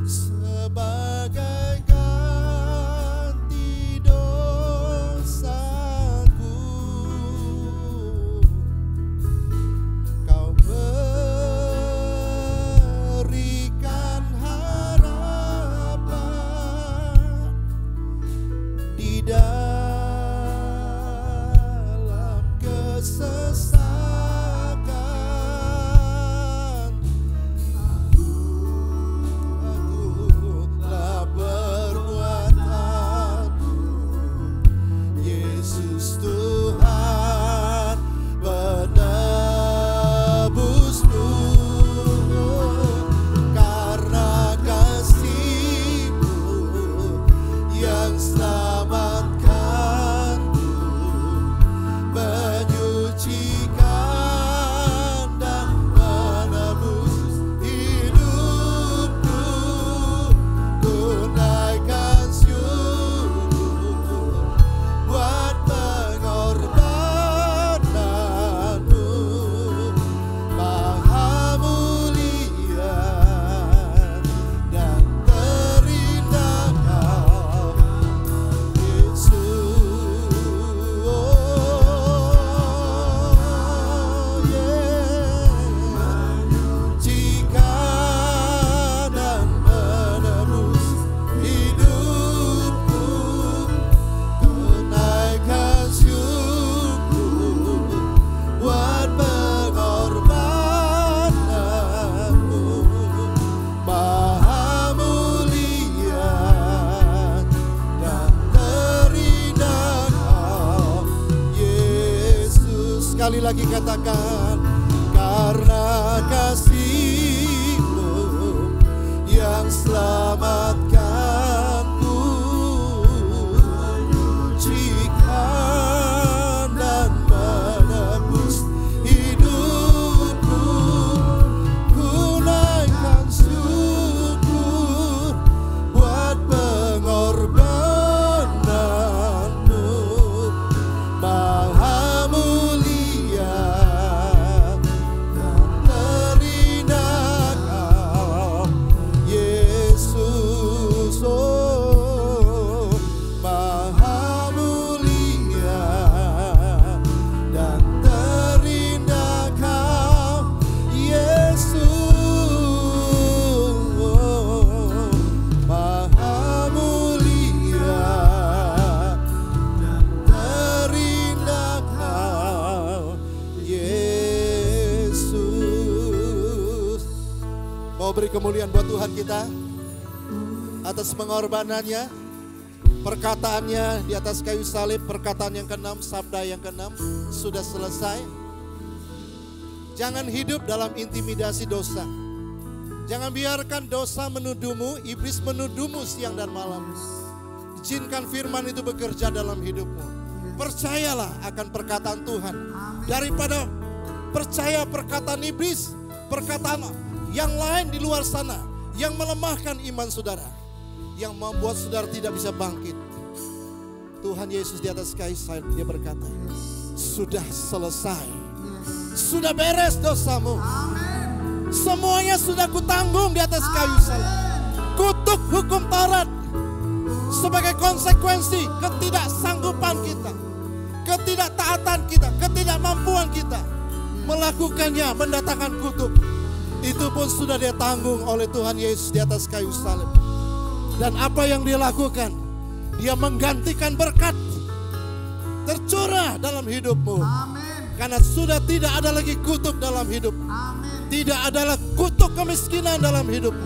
sebagai ganti dosaku. Kau berikan harapan di dalam kesesakan. Akulah perbuatanmu, Yesus Tuhan penebusku. Karena kasih-Mu yang selamatkanku, menyucikan dan menebus hidupku. Ku naikkan syukur buat pengorbanan-Mu, Maha mulia dan terindah Kau, Yesus. Oh, yeah. Menyucikan dan menebus hidupku. Kenaikan syukur buat pengorbanan-Mu, Maha mulia dan terindah Kau, Yesus. Sekali lagi katakan, karena kasih-Mu yang selamatkanku, menyucikan dan menebus hidupku. Ku naikkan syukur buat pengorbanan-Mu, Maha mulia dan terindah Kau, Yesus. Oh, Maha mulia dan terindah Kau, Yesus. Oh, Maha mulia dan terindah Kau, Yesus. Mau beri kemuliaan buat Tuhan kita atas pengorbanannya, perkataannya di atas kayu salib, perkataan yang ke-6, sabda yang ke-6 sudah selesai. Jangan hidup dalam intimidasi dosa. Jangan biarkan dosa menuduhmu, iblis menuduhmu siang dan malam. Izinkan firman itu bekerja dalam hidupmu. Percayalah akan perkataan Tuhan. Daripada percaya perkataan iblis, perkataan yang lain di luar sana yang melemahkan iman saudara, yang membuat saudara tidak bisa bangkit. Tuhan Yesus di atas kayu salib, Dia berkata, sudah selesai, sudah beres dosamu, semuanya sudah kutanggung di atas kayu salib. Kutuk hukum Taurat sebagai konsekuensi ketidaksanggupan kita, ketidaktaatan kita, ketidakmampuan kita melakukannya, mendatangkan kutuk. Itu pun sudah Dia tanggung oleh Tuhan Yesus di atas kayu salib. Dan apa yang Dia lakukan? Dia menggantikan berkat tercurah dalam hidupmu. Karena sudah tidak ada lagi kutuk dalam hidup. Tidak ada kutuk kemiskinan dalam hidup.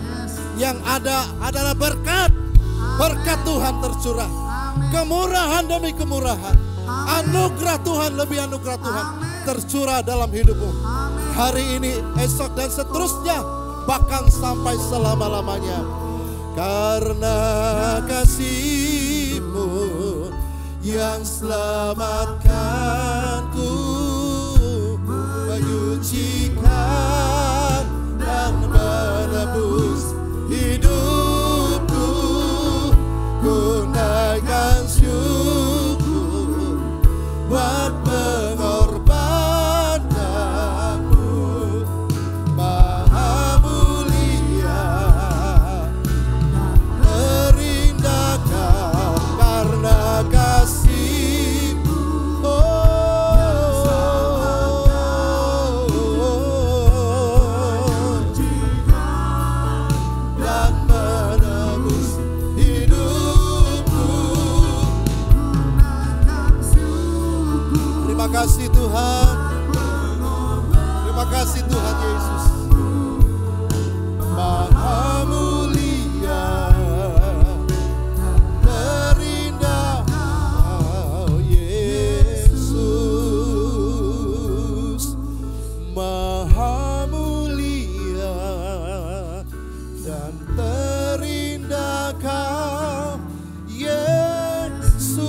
Yang ada adalah berkat. Berkat Tuhan tercurah. Kemurahan demi kemurahan. Anugerah Tuhan lebih anugerah Tuhan tercurah dalam hidupmu. Hari ini, esok dan seterusnya, bahkan sampai selama-lamanya. karena kasih-Mu yang selamatkanku, menyucikan dan menebus hidupku. Ku naikkan syukur buat pengorbananmu, Maha mulia dan terindah Kau karena kasih-Mu. Dan menebus hidupku. Terima kasih Tuhan. Terima kasih Tuhan Yesus. Maha mulia, terindah Kau Yesus. Maha mulia dan terindah Kau Yesus.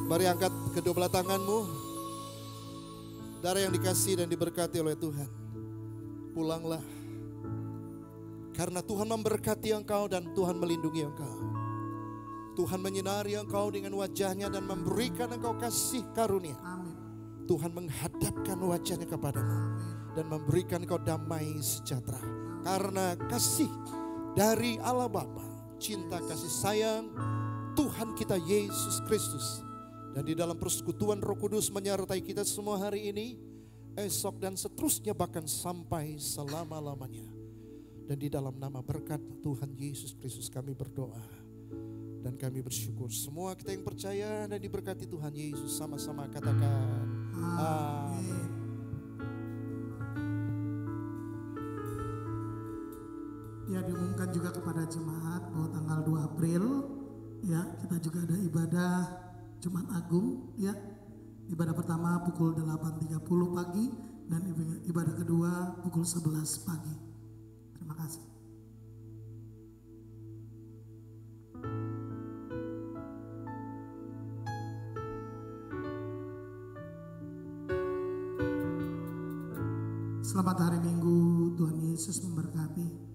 Mari angkat kedua belah tanganmu. Saudara yang dikasihi dan diberkati oleh Tuhan, pulanglah. Karena Tuhan memberkati engkau dan Tuhan melindungi engkau. Tuhan menyinari engkau dengan wajahnya dan memberikan engkau kasih karunia. Amin. Tuhan menghadapkan wajahnya kepadamu dan memberikan engkau damai sejahtera. Karena kasih dari Allah Bapa, cinta kasih sayang Tuhan kita Yesus Kristus, dan di dalam persekutuan Roh Kudus menyertai kita semua hari ini, esok dan seterusnya bahkan sampai selama-lamanya. Dan di dalam nama berkat Tuhan Yesus Kristus kami berdoa dan kami bersyukur. Semua kita yang percaya dan diberkati Tuhan Yesus sama-sama katakan amin. Ya, diumumkan juga kepada jemaat bahwa tanggal 2 April ya kita juga ada ibadah Jumat Agung ya. Ibadah pertama pukul 8.30 pagi dan ibadah kedua pukul 11 pagi. Terima kasih. Selamat hari Minggu, Tuhan Yesus memberkati.